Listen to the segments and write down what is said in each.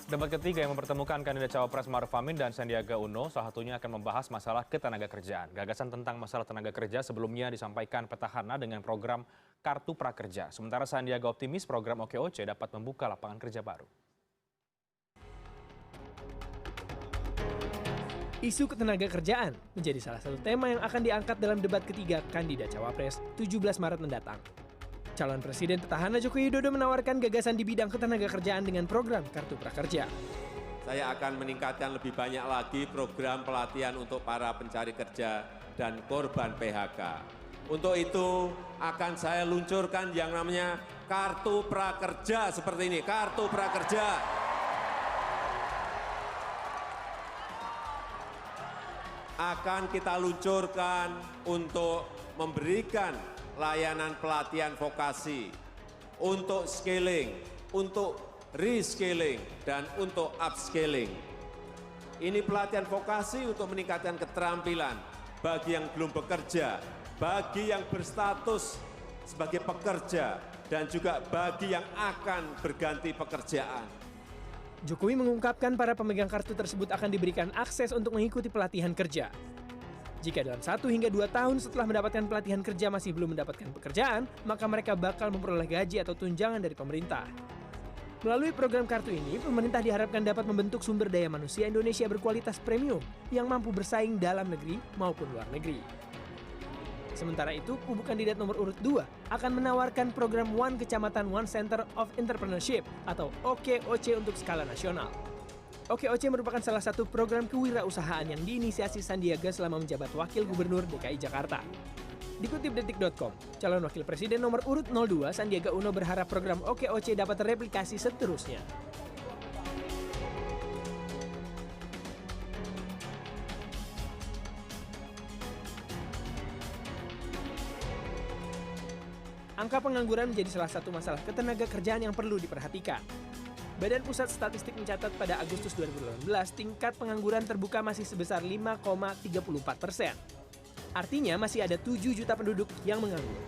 Debat ketiga yang mempertemukan kandidat cawapres Maruf Amin dan Sandiaga Uno salah satunya akan membahas masalah ketenagakerjaan. Gagasan tentang masalah tenaga kerja sebelumnya disampaikan petahana dengan program Kartu Prakerja. Sementara Sandiaga optimis program OKOC dapat membuka lapangan kerja baru. Isu ketenagakerjaan menjadi salah satu tema yang akan diangkat dalam debat ketiga kandidat cawapres 17 Maret mendatang. Calon Presiden petahana Joko Widodo menawarkan gagasan di bidang ketenagakerjaan dengan program Kartu Prakerja. Saya akan meningkatkan lebih banyak lagi program pelatihan untuk para pencari kerja dan korban PHK. Untuk itu akan saya luncurkan yang namanya Kartu Prakerja seperti ini, Kartu Prakerja. Akan kita luncurkan untuk memberikan layanan pelatihan vokasi, untuk scaling, untuk reskilling, dan untuk upscaling. Ini pelatihan vokasi untuk meningkatkan keterampilan bagi yang belum bekerja, bagi yang berstatus sebagai pekerja, dan juga bagi yang akan berganti pekerjaan. Jokowi mengungkapkan para pemegang kartu tersebut akan diberikan akses untuk mengikuti pelatihan kerja. Jika dalam 1 hingga 2 tahun setelah mendapatkan pelatihan kerja masih belum mendapatkan pekerjaan, maka mereka bakal memperoleh gaji atau tunjangan dari pemerintah. Melalui program kartu ini, pemerintah diharapkan dapat membentuk sumber daya manusia Indonesia berkualitas premium yang mampu bersaing dalam negeri maupun luar negeri. Sementara itu, kubu kandidat nomor urut 2 akan menawarkan program One Kecamatan One Center of Entrepreneurship atau OKOC untuk skala nasional. OKOC merupakan salah satu program kewirausahaan yang diinisiasi Sandiaga selama menjabat Wakil Gubernur DKI Jakarta. Dikutip detik.com, calon wakil presiden nomor urut 02 Sandiaga Uno berharap program OKOC dapat terreplikasi seterusnya. Angka pengangguran menjadi salah satu masalah ketenagakerjaan yang perlu diperhatikan. Badan Pusat Statistik mencatat pada Agustus 2018 tingkat pengangguran terbuka masih sebesar 5,34%. Artinya masih ada 7 juta penduduk yang menganggur.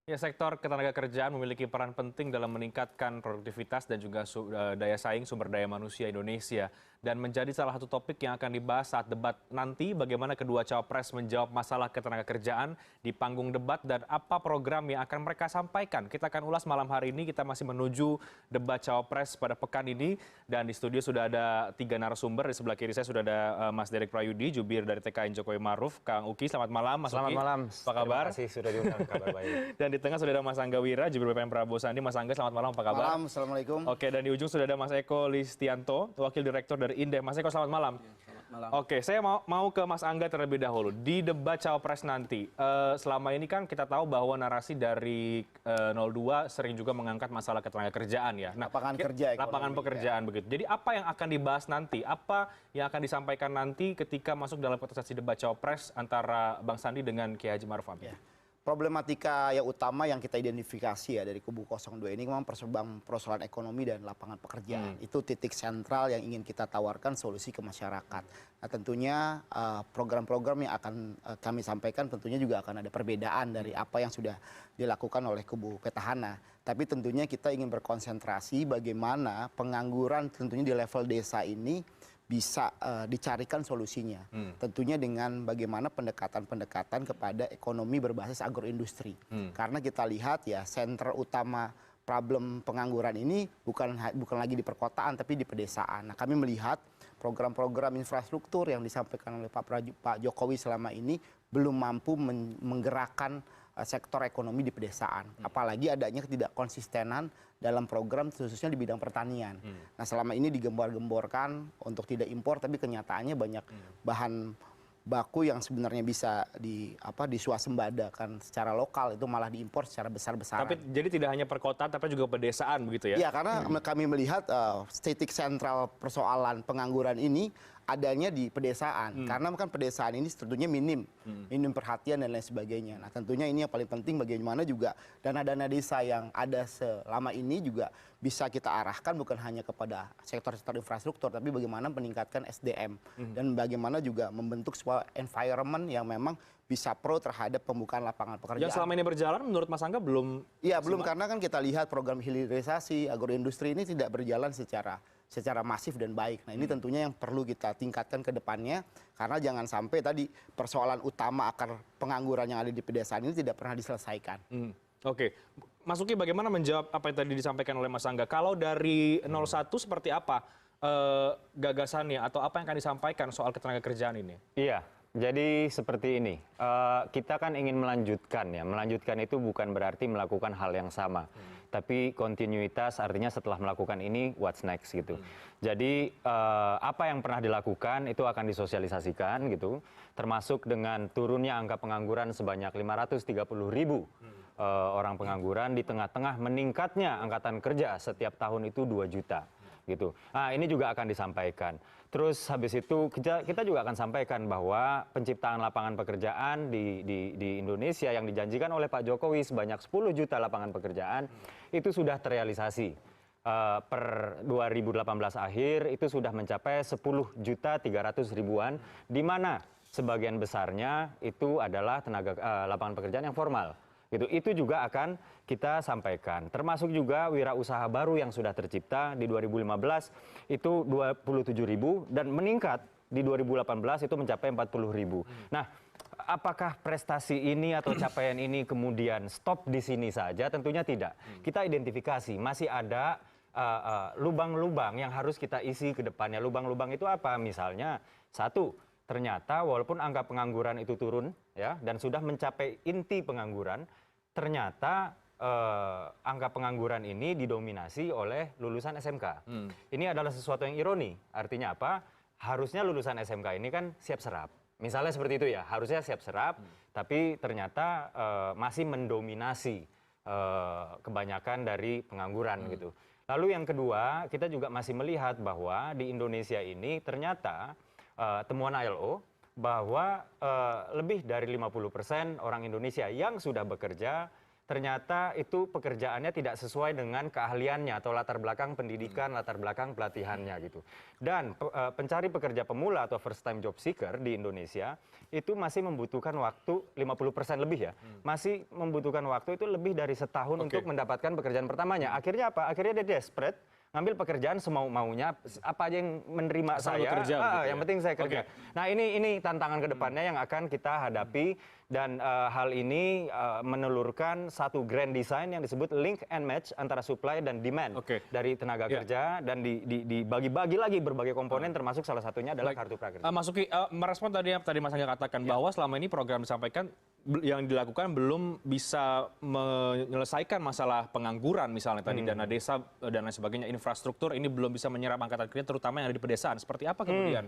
Ya, Ya, sektor ketenagakerjaan memiliki peran penting dalam meningkatkan produktivitas dan juga daya saing sumber daya manusia Indonesia. Dan menjadi salah satu topik yang akan dibahas saat debat nanti, bagaimana kedua cawapres menjawab masalah ketenagakerjaan di panggung debat dan apa program yang akan mereka sampaikan. Kita akan ulas malam hari ini, kita masih menuju debat cawapres pada pekan ini. Dan di studio sudah ada 3 narasumber, di sebelah kiri saya sudah ada Mas Derek Prayudi, jubir dari TKN Jokowi Maruf. Kang Uki, selamat malam Mas Uki. Selamat malam, apa kabar? Terima kasih sudah diundang, kabar baik. Dan di tengah sudah ada Mas Angga Wira, jubir BPM Prabowo Sandi. Mas Angga, selamat malam, apa kabar? Malam, Assalamualaikum. Oke, dan di ujung sudah ada Mas Eko Listianto, Wakil Direktur dari Indef. Mas Eko, selamat malam. Selamat malam. Oke, saya mau ke Mas Angga terlebih dahulu. Di debat Cawapres nanti, selama ini kan kita tahu bahwa narasi dari 02 sering juga mengangkat masalah ketenagakerjaan ya. Lapangan kerja, ekonomi, lapangan pekerjaan begitu. Jadi apa yang akan dibahas nanti? Apa yang akan disampaikan nanti ketika masuk dalam kontestasi debat Cawapres antara Bang Sandi dengan Kiai Haji Maruf Amin? Ya. Problematika yang utama yang kita identifikasi ya dari kubu 02 ini memang persoalan ekonomi dan lapangan pekerjaan. Itu titik sentral yang ingin kita tawarkan solusi ke masyarakat. Nah tentunya program-program yang akan kami sampaikan tentunya juga akan ada perbedaan dari apa yang sudah dilakukan oleh kubu petahana. Tapi tentunya kita ingin berkonsentrasi bagaimana pengangguran tentunya di level desa ini bisa dicarikan solusinya. Tentunya dengan bagaimana pendekatan-pendekatan kepada ekonomi berbasis agroindustri. Karena kita lihat ya senter utama problem pengangguran ini bukan lagi di perkotaan tapi di pedesaan. Nah, kami melihat program-program infrastruktur yang disampaikan oleh Pak Jokowi selama ini belum mampu menggerakkan sektor ekonomi di pedesaan. Apalagi adanya ketidakkonsistenan dalam program khususnya di bidang pertanian. Nah selama ini digembar-gemborkan untuk tidak impor, tapi kenyataannya banyak bahan baku yang sebenarnya bisa disuasembadakan secara lokal itu malah diimpor secara besar-besaran. Tapi jadi tidak hanya perkotaan tapi juga pedesaan begitu ya? Iya, karena kami melihat titik sentral persoalan pengangguran ini adanya di pedesaan. Karena kan pedesaan ini tentunya minim perhatian dan lain sebagainya. Nah tentunya ini yang paling penting bagaimana juga dana-dana desa yang ada selama ini juga bisa kita arahkan bukan hanya kepada sektor-sektor infrastruktur, tapi bagaimana meningkatkan SDM. Dan bagaimana juga membentuk sebuah environment yang memang bisa pro terhadap pembukaan lapangan pekerjaan. Yang selama ini berjalan menurut Mas Angga belum? Iya belum, karena kan kita lihat program hilirisasi agroindustri ini tidak berjalan secara masif dan baik. Nah ini tentunya yang perlu kita tingkatkan ke depannya, karena jangan sampai tadi persoalan utama akar pengangguran yang ada di pedesaan ini tidak pernah diselesaikan. Oke, Mas Uki bagaimana menjawab apa yang tadi disampaikan oleh Mas Angga? Kalau dari 01 seperti apa gagasannya atau apa yang akan disampaikan soal ketenagakerjaan ini? Iya, jadi seperti ini. Kita kan ingin melanjutkan ya. Melanjutkan itu bukan berarti melakukan hal yang sama. Tapi kontinuitas artinya setelah melakukan ini, what's next gitu. Jadi apa yang pernah dilakukan itu akan disosialisasikan gitu. Termasuk dengan turunnya angka pengangguran sebanyak 530.000 orang pengangguran di tengah-tengah meningkatnya angkatan kerja setiap tahun itu 2 juta. Gitu. Nah ini juga akan disampaikan. Terus habis itu kita juga akan sampaikan bahwa penciptaan lapangan pekerjaan di Indonesia yang dijanjikan oleh Pak Jokowi sebanyak 10 juta lapangan pekerjaan itu sudah terrealisasi. Per 2018 akhir itu sudah mencapai 10.300.000-an, di mana sebagian besarnya itu adalah lapangan pekerjaan yang formal. Gitu. Itu juga akan kita sampaikan. Termasuk juga wirausaha baru yang sudah tercipta di 2015 itu 27.000 dan meningkat di 2018 itu mencapai 40.000. Nah, apakah prestasi ini atau capaian ini kemudian stop di sini saja? Tentunya tidak. Kita identifikasi masih ada lubang-lubang yang harus kita isi ke depannya. Lubang-lubang itu apa? Misalnya, satu, ternyata walaupun angka pengangguran itu turun ya dan sudah mencapai inti pengangguran, ternyata angka pengangguran ini didominasi oleh lulusan SMK. Ini adalah sesuatu yang ironi. Artinya apa? Harusnya lulusan SMK ini kan siap serap. Misalnya seperti itu ya, harusnya siap serap, tapi ternyata masih mendominasi kebanyakan dari pengangguran gitu. Lalu yang kedua, kita juga masih melihat bahwa di Indonesia ini ternyata temuan ILO bahwa lebih dari 50% orang Indonesia yang sudah bekerja ternyata itu pekerjaannya tidak sesuai dengan keahliannya atau latar belakang pendidikan, latar belakang pelatihannya gitu. Dan pencari pekerja pemula atau first time job seeker di Indonesia itu masih membutuhkan waktu 50% lebih ya. Masih membutuhkan waktu itu lebih dari setahun untuk mendapatkan pekerjaan pertamanya. Akhirnya apa? Akhirnya dia desperate, ngambil pekerjaan semau-maunya, apa aja yang menerima saya, kerja, yang penting saya kerja. Nah ini tantangan kedepannya yang akan kita hadapi, dan hal ini menelurkan satu grand design yang disebut link and match antara supply dan demand dari tenaga kerja, dan dibagi-bagi lagi berbagai komponen, termasuk salah satunya adalah kartu prakerja. Mas Uki, merespon tadi Mas Angga katakan bahwa selama ini program disampaikan yang dilakukan belum bisa menyelesaikan masalah pengangguran misalnya tadi, dana desa dan lain sebagainya, infrastruktur ini belum bisa menyerap angkatan kerja terutama yang ada di pedesaan. Seperti apa kemudian?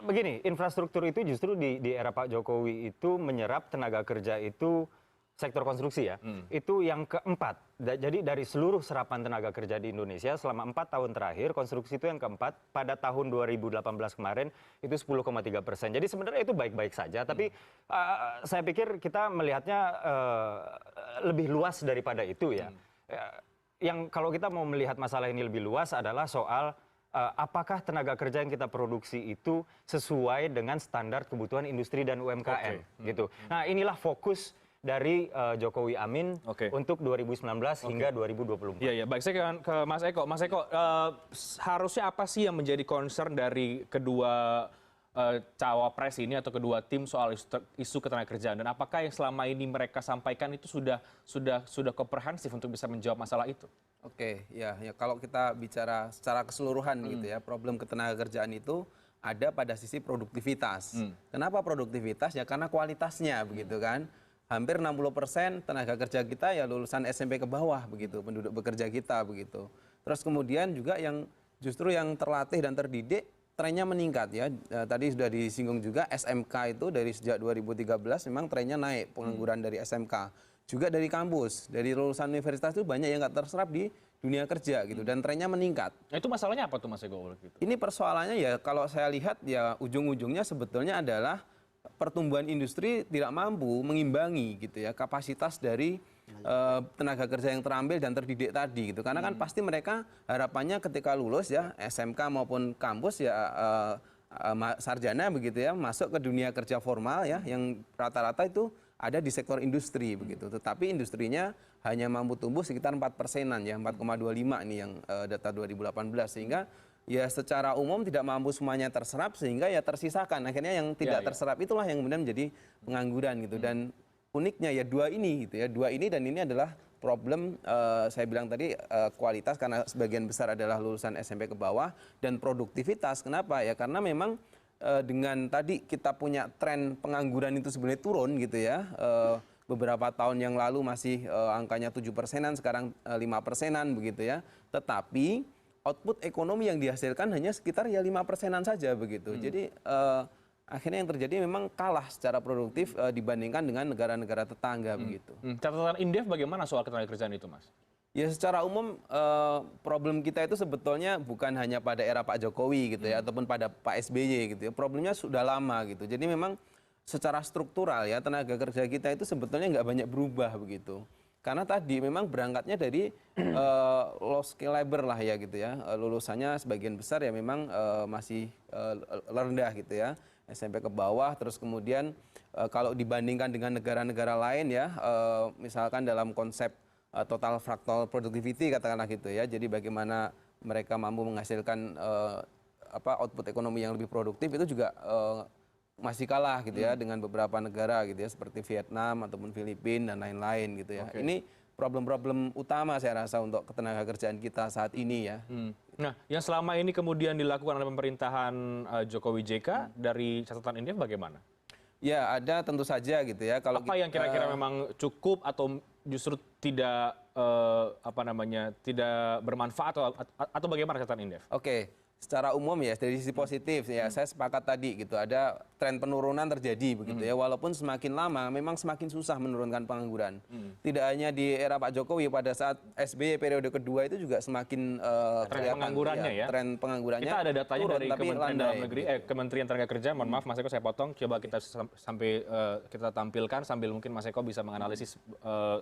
Begini, infrastruktur itu justru di era Pak Jokowi itu menyerap tenaga kerja itu sektor konstruksi ya. Itu yang keempat. Jadi dari seluruh serapan tenaga kerja di Indonesia selama 4 tahun terakhir, konstruksi itu yang keempat. Pada tahun 2018 kemarin itu 10,3%. Jadi sebenarnya itu baik-baik saja. Tapi saya pikir kita melihatnya lebih luas daripada itu ya. Yang kalau kita mau melihat masalah ini lebih luas adalah soal apakah tenaga kerja yang kita produksi itu sesuai dengan standar kebutuhan industri dan UMKM gitu. Nah, inilah fokus dari Jokowi Amin untuk 2019 hingga 2024. Iya, baik, saya ke Mas Eko. Mas Eko, harusnya apa sih yang menjadi concern dari kedua cawapres ini atau kedua tim soal isu ketenagakerjaan, dan apakah yang selama ini mereka sampaikan itu sudah komprehensif untuk bisa menjawab masalah itu? Oke, ya kalau kita bicara secara keseluruhan gitu ya, problem ketenagakerjaan itu ada pada sisi produktivitas. Kenapa produktivitas? Ya karena kualitasnya begitu kan. Hampir 60% tenaga kerja kita ya lulusan SMP ke bawah begitu, penduduk bekerja kita begitu. Terus kemudian juga yang justru yang terlatih dan terdidik trennya meningkat ya. Tadi sudah disinggung juga SMK itu dari sejak 2013 memang trennya naik pengangguran dari SMK. Juga dari kampus, dari lulusan universitas itu banyak yang nggak terserap di dunia kerja gitu, dan trennya meningkat. Nah, itu masalahnya apa tuh Mas Eko? Ini persoalannya ya kalau saya lihat ya ujung-ujungnya sebetulnya adalah pertumbuhan industri tidak mampu mengimbangi gitu ya kapasitas dari tenaga kerja yang terambil dan terdidik tadi gitu. Karena kan pasti mereka harapannya ketika lulus ya SMK maupun kampus ya sarjana begitu ya masuk ke dunia kerja formal ya yang rata-rata itu ada di sektor industri begitu. Tetapi industrinya hanya mampu tumbuh sekitar 4%-an ya, 4,25 ini yang data 2018, sehingga ya secara umum tidak mampu semuanya terserap, sehingga ya tersisakan. Akhirnya yang tidak terserap itulah yang kemudian menjadi pengangguran gitu. Dan uniknya ya dua ini gitu ya, dua ini dan ini adalah problem saya bilang tadi kualitas karena sebagian besar adalah lulusan SMP ke bawah, dan produktivitas. Kenapa ya? Karena memang dengan tadi kita punya tren pengangguran itu sebenarnya turun gitu ya. Beberapa tahun yang lalu masih angkanya 7%-an, sekarang 5%-an begitu ya. Tetapi output ekonomi yang dihasilkan hanya sekitar ya 5%-an saja begitu. Jadi akhirnya yang terjadi memang kalah secara produktif dibandingkan dengan negara-negara tetangga begitu. Catatan Indef bagaimana soal ketenagakerjaan itu, Mas? Ya secara umum problem kita itu sebetulnya bukan hanya pada era Pak Jokowi gitu ya, ataupun pada Pak SBY gitu ya. Problemnya sudah lama gitu. Jadi memang secara struktural ya tenaga kerja kita itu sebetulnya nggak banyak berubah begitu. Karena tadi memang berangkatnya dari low skill labor lah ya gitu ya. Lulusannya sebagian besar ya memang masih rendah gitu ya. SMP ke bawah, terus kemudian kalau dibandingkan dengan negara-negara lain ya, misalkan dalam konsep total fractal productivity katakanlah gitu ya. Jadi bagaimana mereka mampu menghasilkan output ekonomi yang lebih produktif itu juga masih kalah gitu ya dengan beberapa negara gitu ya seperti Vietnam ataupun Filipina dan lain-lain gitu ya. Ini problem-problem utama saya rasa untuk ketenaga kerjaan kita saat ini ya. Nah, yang selama ini kemudian dilakukan oleh pemerintahan Jokowi JK dari catatan Indef bagaimana? Ya ada tentu saja gitu ya. Kalau apa yang kira-kira memang cukup atau justru tidak tidak bermanfaat atau bagaimana catatan Indef? Oke. secara umum ya dari sisi positif ya saya sepakat tadi gitu, ada tren penurunan terjadi begitu ya, walaupun semakin lama memang semakin susah menurunkan pengangguran. Tidak hanya di era Pak Jokowi, pada saat SBY periode kedua itu juga semakin Tren penganggurannya ya. tren penganggurannya Kita ada datanya turun, dari tapi Kementerian landai. Dalam Negeri, Kementerian Tenaga Kerja. Mohon maaf Mas Eko saya potong. Coba kita sampai kita tampilkan sambil mungkin Mas Eko bisa menganalisis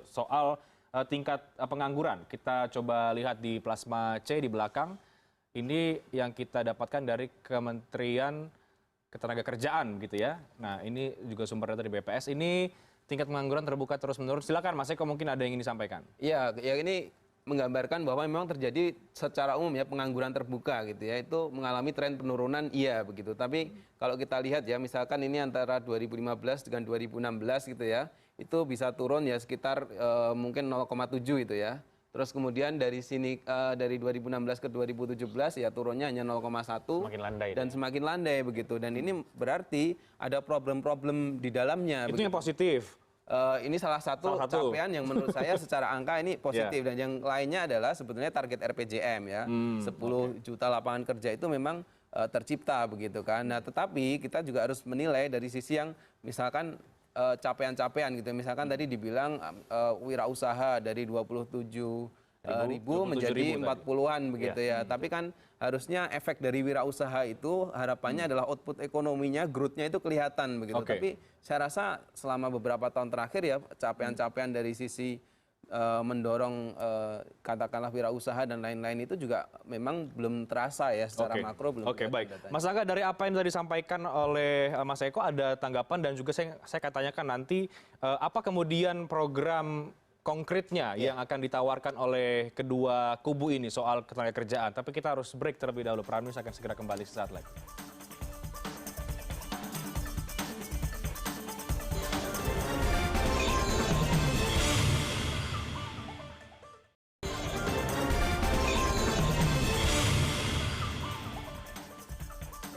soal tingkat pengangguran. Kita coba lihat di plasma C di belakang. Ini yang kita dapatkan dari Kementerian Ketenagakerjaan gitu ya. Nah ini juga sumber data di BPS. Ini tingkat pengangguran terbuka terus menurun. Silakan Mas Eko, mungkin ada yang ingin disampaikan. Iya, ya ini menggambarkan bahwa memang terjadi secara umum ya pengangguran terbuka gitu ya, itu mengalami tren penurunan iya begitu. Tapi kalau kita lihat ya misalkan ini antara 2015 dengan 2016 gitu ya, itu bisa turun ya sekitar mungkin 0,7 itu ya. Terus kemudian dari sini dari 2016 ke 2017 ya turunnya hanya 0,1 Semakin landai dan semakin landai begitu. Dan ini berarti ada problem-problem di dalamnya. Itu yang positif. Ini salah satu capaian yang menurut saya secara angka ini positif. Dan yang lainnya adalah sebetulnya target RPJM ya. 10 juta lapangan kerja itu memang tercipta begitu kan. Nah tetapi kita juga harus menilai dari sisi yang misalkan capaian-capaian gitu. Misalkan tadi dibilang wirausaha dari 27.000 menjadi 40-an begitu ya. Tapi kan harusnya efek dari wirausaha itu harapannya adalah output ekonominya, growth-nya itu kelihatan begitu. Tapi saya rasa selama beberapa tahun terakhir ya capaian-capaian dari sisi mendorong katakanlah wirausaha dan lain-lain itu juga memang belum terasa ya secara makro belum. Oke, baik. Mas Angga, dari apa yang tadi disampaikan oleh Mas Eko ada tanggapan dan juga saya tanyakan nanti apa kemudian program konkretnya yang akan ditawarkan oleh kedua kubu ini soal ketenagakerjaan. Tapi kita harus break terlebih dahulu. Prime News akan segera kembali sesaat lagi.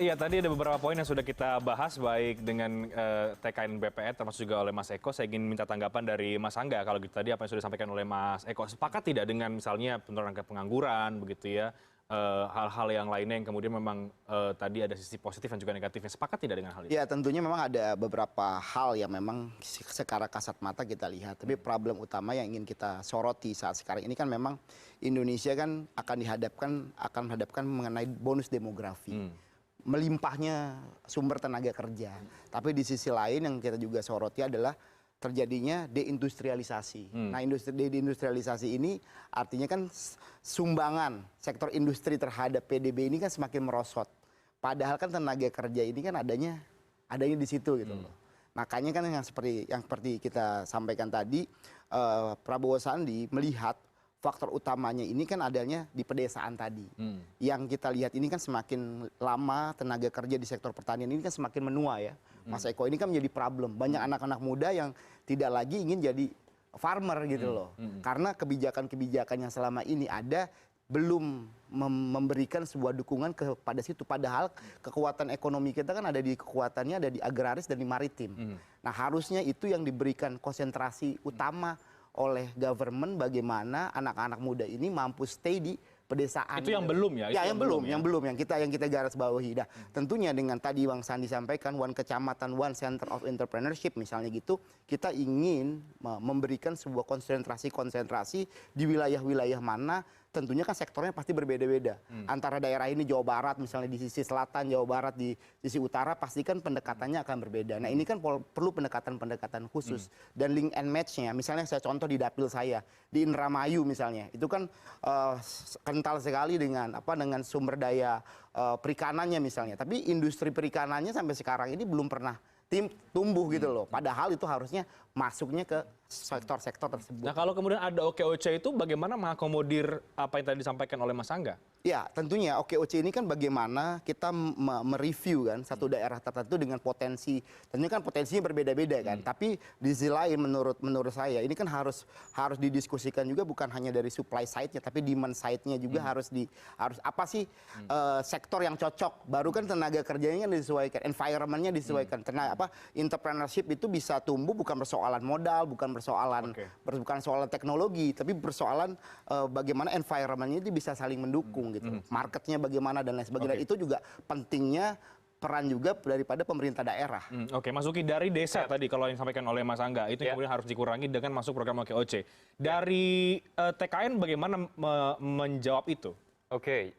Iya, tadi ada beberapa poin yang sudah kita bahas baik dengan TKN BPN termasuk juga oleh Mas Eko. Saya ingin minta tanggapan dari Mas Angga kalau gitu tadi apa yang sudah disampaikan oleh Mas Eko. Sepakat tidak dengan misalnya penurunan angka pengangguran begitu ya, hal-hal yang lainnya yang kemudian memang tadi ada sisi positif dan juga negatifnya. Sepakat tidak dengan hal itu? Ya tentunya memang ada beberapa hal yang memang secara kasat mata kita lihat. Tapi problem utama yang ingin kita soroti saat sekarang ini kan memang Indonesia kan akan menghadapkan mengenai bonus demografi. Melimpahnya sumber tenaga kerja. Tapi di sisi lain yang kita juga soroti adalah terjadinya deindustrialisasi. Nah, deindustrialisasi ini artinya kan sumbangan sektor industri terhadap PDB ini kan semakin merosot. Padahal kan tenaga kerja ini kan adanya di situ gitu loh. Makanya kan yang seperti kita sampaikan tadi, Prabowo Sandi melihat faktor utamanya ini kan adanya di pedesaan tadi. Yang kita lihat ini kan semakin lama tenaga kerja di sektor pertanian ini kan semakin menua ya. Mas Eko, ini kan menjadi problem. Banyak anak-anak muda yang tidak lagi ingin jadi farmer gitu loh. Karena kebijakan-kebijakan yang selama ini ada belum memberikan sebuah dukungan kepada situ. Padahal kekuatan ekonomi kita kan ada di agraris dan di maritim. Nah harusnya itu yang diberikan konsentrasi utama oleh government, bagaimana anak-anak muda ini mampu stay di pedesaan. Itu yang belum ya? Ya, yang belum, yang kita garis bawahi. Nah, tentunya dengan tadi Bang Sandi sampaikan one kecamatan, one center of entrepreneurship misalnya gitu, kita ingin memberikan sebuah konsentrasi di wilayah-wilayah mana. Tentunya kan sektornya pasti berbeda-beda. Antara daerah ini Jawa Barat misalnya di sisi selatan, Jawa Barat di sisi utara pasti kan pendekatannya akan berbeda. Nah ini kan perlu pendekatan-pendekatan khusus. Dan link and match-nya, misalnya saya contoh di dapil saya, di Indramayu misalnya, itu kan kental sekali dengan sumber daya perikanannya misalnya. Tapi industri perikanannya sampai sekarang ini belum pernah tumbuh gitu loh. Padahal itu harusnya masuknya ke sektor-sektor tersebut. Nah kalau kemudian ada OKOC itu bagaimana mengakomodir apa yang tadi disampaikan oleh Mas Angga? Ya tentunya OKOC ini kan bagaimana kita mereview kan satu daerah tertentu dengan potensi. Tentunya kan potensinya berbeda-beda kan. Tapi di sisi lain menurut saya ini kan harus didiskusikan juga bukan hanya dari supply side-nya tapi demand side-nya juga harus apa sih sektor yang cocok. Baru kan tenaga kerjanya kan disesuaikan, environment-nya disesuaikan. Entrepreneurship itu bisa tumbuh bukan persoalan modal, bukan persoalan bukan soal teknologi, tapi persoalan bagaimana environment-nya itu bisa saling mendukung gitu. Marketnya bagaimana dan lain sebagainya. Itu juga pentingnya peran juga daripada pemerintah daerah. Oke, Mas Uki, dari desa tadi kalau yang disampaikan oleh Mas Angga, itu yang kemudian harus dikurangi dengan masuk program OKOC. Dari TKN bagaimana menjawab itu? Oke,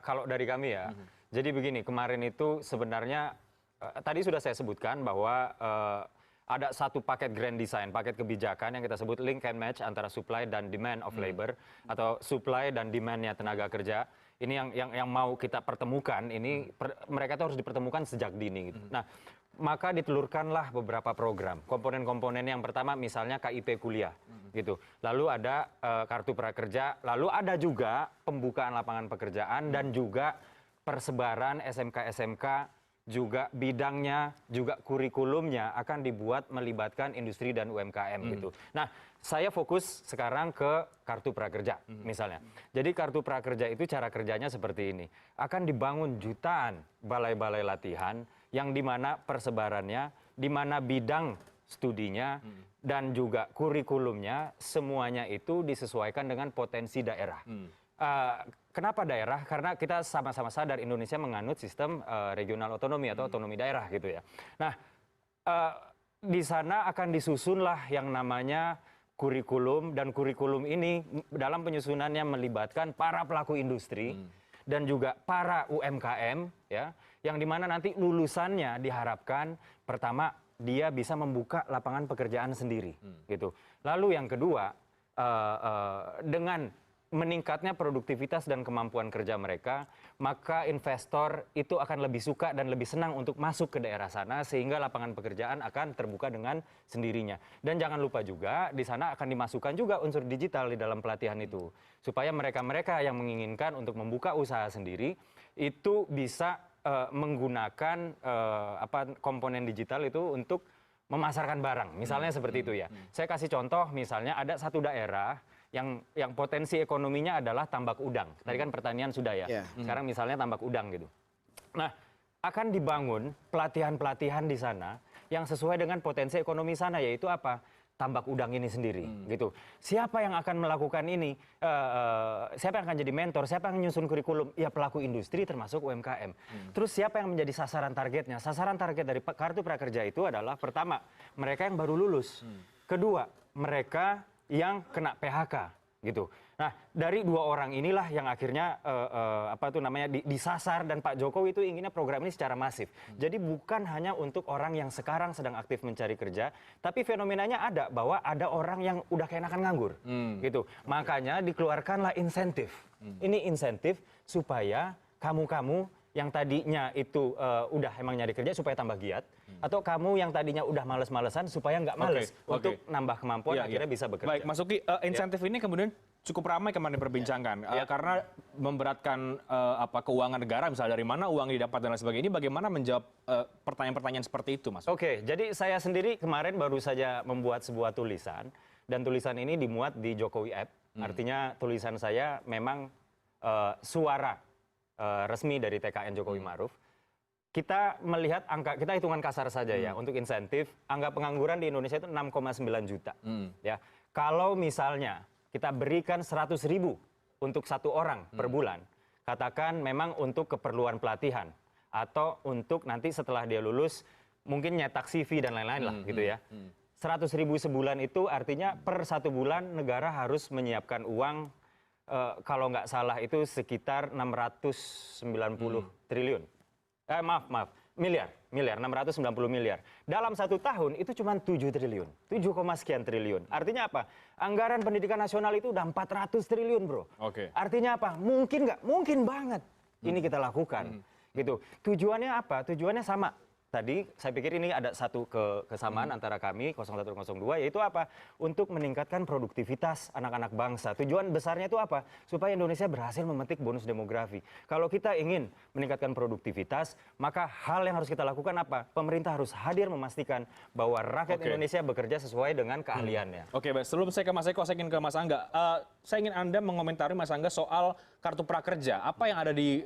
kalau dari kami ya, jadi begini, kemarin itu sebenarnya tadi sudah saya sebutkan bahwa ada satu paket grand design, paket kebijakan yang kita sebut link and match antara supply dan demand of labor atau supply dan demand-nya tenaga kerja. Ini yang mau kita pertemukan, ini mereka itu harus dipertemukan sejak dini gitu. Nah, maka ditelurkanlah beberapa program. Komponen-komponen yang pertama misalnya KIP kuliah gitu. Lalu ada kartu prakerja, lalu ada juga pembukaan lapangan pekerjaan dan juga persebaran SMK-SMK, juga bidangnya, juga kurikulumnya akan dibuat melibatkan industri dan UMKM gitu. Nah, saya fokus sekarang ke kartu prakerja misalnya. Jadi kartu prakerja itu cara kerjanya seperti ini. Akan dibangun jutaan balai-balai latihan yang dimana persebarannya, dimana bidang studinya, dan juga kurikulumnya, semuanya itu disesuaikan dengan potensi daerah. Kenapa daerah? Karena kita sama-sama sadar Indonesia menganut sistem regional otonomi atau otonomi daerah gitu ya. Nah, di sana akan disusunlah yang namanya kurikulum, dan kurikulum ini dalam penyusunannya melibatkan para pelaku industri dan juga para UMKM ya, yang dimana nanti lulusannya diharapkan pertama dia bisa membuka lapangan pekerjaan sendiri gitu. Lalu yang kedua, dengan meningkatnya produktivitas dan kemampuan kerja mereka, maka investor itu akan lebih suka dan lebih senang untuk masuk ke daerah sana, sehingga lapangan pekerjaan akan terbuka dengan sendirinya. Dan jangan lupa juga di sana akan dimasukkan juga unsur digital di dalam pelatihan itu, supaya mereka-mereka yang menginginkan untuk membuka usaha sendiri itu bisa menggunakan komponen digital itu untuk memasarkan barang, misalnya seperti itu ya. Saya kasih contoh, misalnya ada satu daerah yang potensi ekonominya adalah tambak udang. Tadi kan pertanian sudah ya. Sekarang misalnya tambak udang gitu. Nah, akan dibangun pelatihan-pelatihan di sana yang sesuai dengan potensi ekonomi sana, yaitu apa? Tambak udang ini sendiri gitu. Siapa yang akan melakukan ini? Siapa yang akan jadi mentor? Siapa yang menyusun kurikulum? Ya pelaku industri termasuk UMKM. Terus siapa yang menjadi sasaran targetnya? Sasaran target dari kartu prakerja itu adalah pertama, mereka yang baru lulus. Kedua, mereka yang kena PHK gitu. Nah, dari dua orang inilah yang akhirnya disasar, dan Pak Jokowi itu inginnya program ini secara masif. Jadi bukan hanya untuk orang yang sekarang sedang aktif mencari kerja, tapi fenomenanya ada bahwa ada orang yang udah keenakan nganggur gitu. Makanya dikeluarkanlah insentif. Ini insentif supaya kamu-kamu yang tadinya itu udah emang nyari kerja supaya tambah giat, atau kamu yang tadinya udah males-malesan supaya nggak males untuk nambah kemampuan, akhirnya bisa bekerja. Baik, Mas Uki, insentif ini kemudian cukup ramai kemarin diperbincangkan karena memberatkan keuangan negara, misalnya dari mana uang didapat dan lain sebagainya. Ini bagaimana menjawab pertanyaan-pertanyaan seperti itu, Mas? Oke, jadi saya sendiri kemarin baru saja membuat sebuah tulisan, dan tulisan ini dimuat di Jokowi App. Artinya tulisan saya memang suara resmi dari TKN Jokowi Maruf. Kita melihat angka, kita hitungan kasar saja ya, untuk insentif, angka pengangguran di Indonesia itu 6,9 juta. Ya, kalau misalnya kita berikan 100.000 untuk satu orang per bulan, katakan memang untuk keperluan pelatihan, atau untuk nanti setelah dia lulus, mungkin nyetak CV dan lain-lain lah gitu ya. 100.000 sebulan itu artinya per satu bulan negara harus menyiapkan uang, kalau nggak salah itu sekitar 690 triliun. Miliar, 690 miliar. Dalam satu tahun itu cuma 7 triliun, 7, sekian triliun. Artinya apa? Anggaran pendidikan nasional itu udah 400 triliun, bro. Artinya apa? Mungkin nggak? Mungkin banget. Ini kita lakukan. Gitu. Tujuannya apa? Tujuannya sama. Tadi saya pikir ini ada satu kesamaan antara kami 0102, yaitu apa? Untuk meningkatkan produktivitas anak-anak bangsa. Tujuan besarnya itu apa? Supaya Indonesia berhasil memetik bonus demografi. Kalau kita ingin meningkatkan produktivitas, maka hal yang harus kita lakukan apa? Pemerintah harus hadir memastikan bahwa rakyat Indonesia bekerja sesuai dengan keahliannya. Oke, baik. Sebelum saya ke Mas Eko, saya ingin ke Mas Angga. Saya ingin Anda mengomentari, Mas Angga, soal kartu prakerja. Apa yang ada di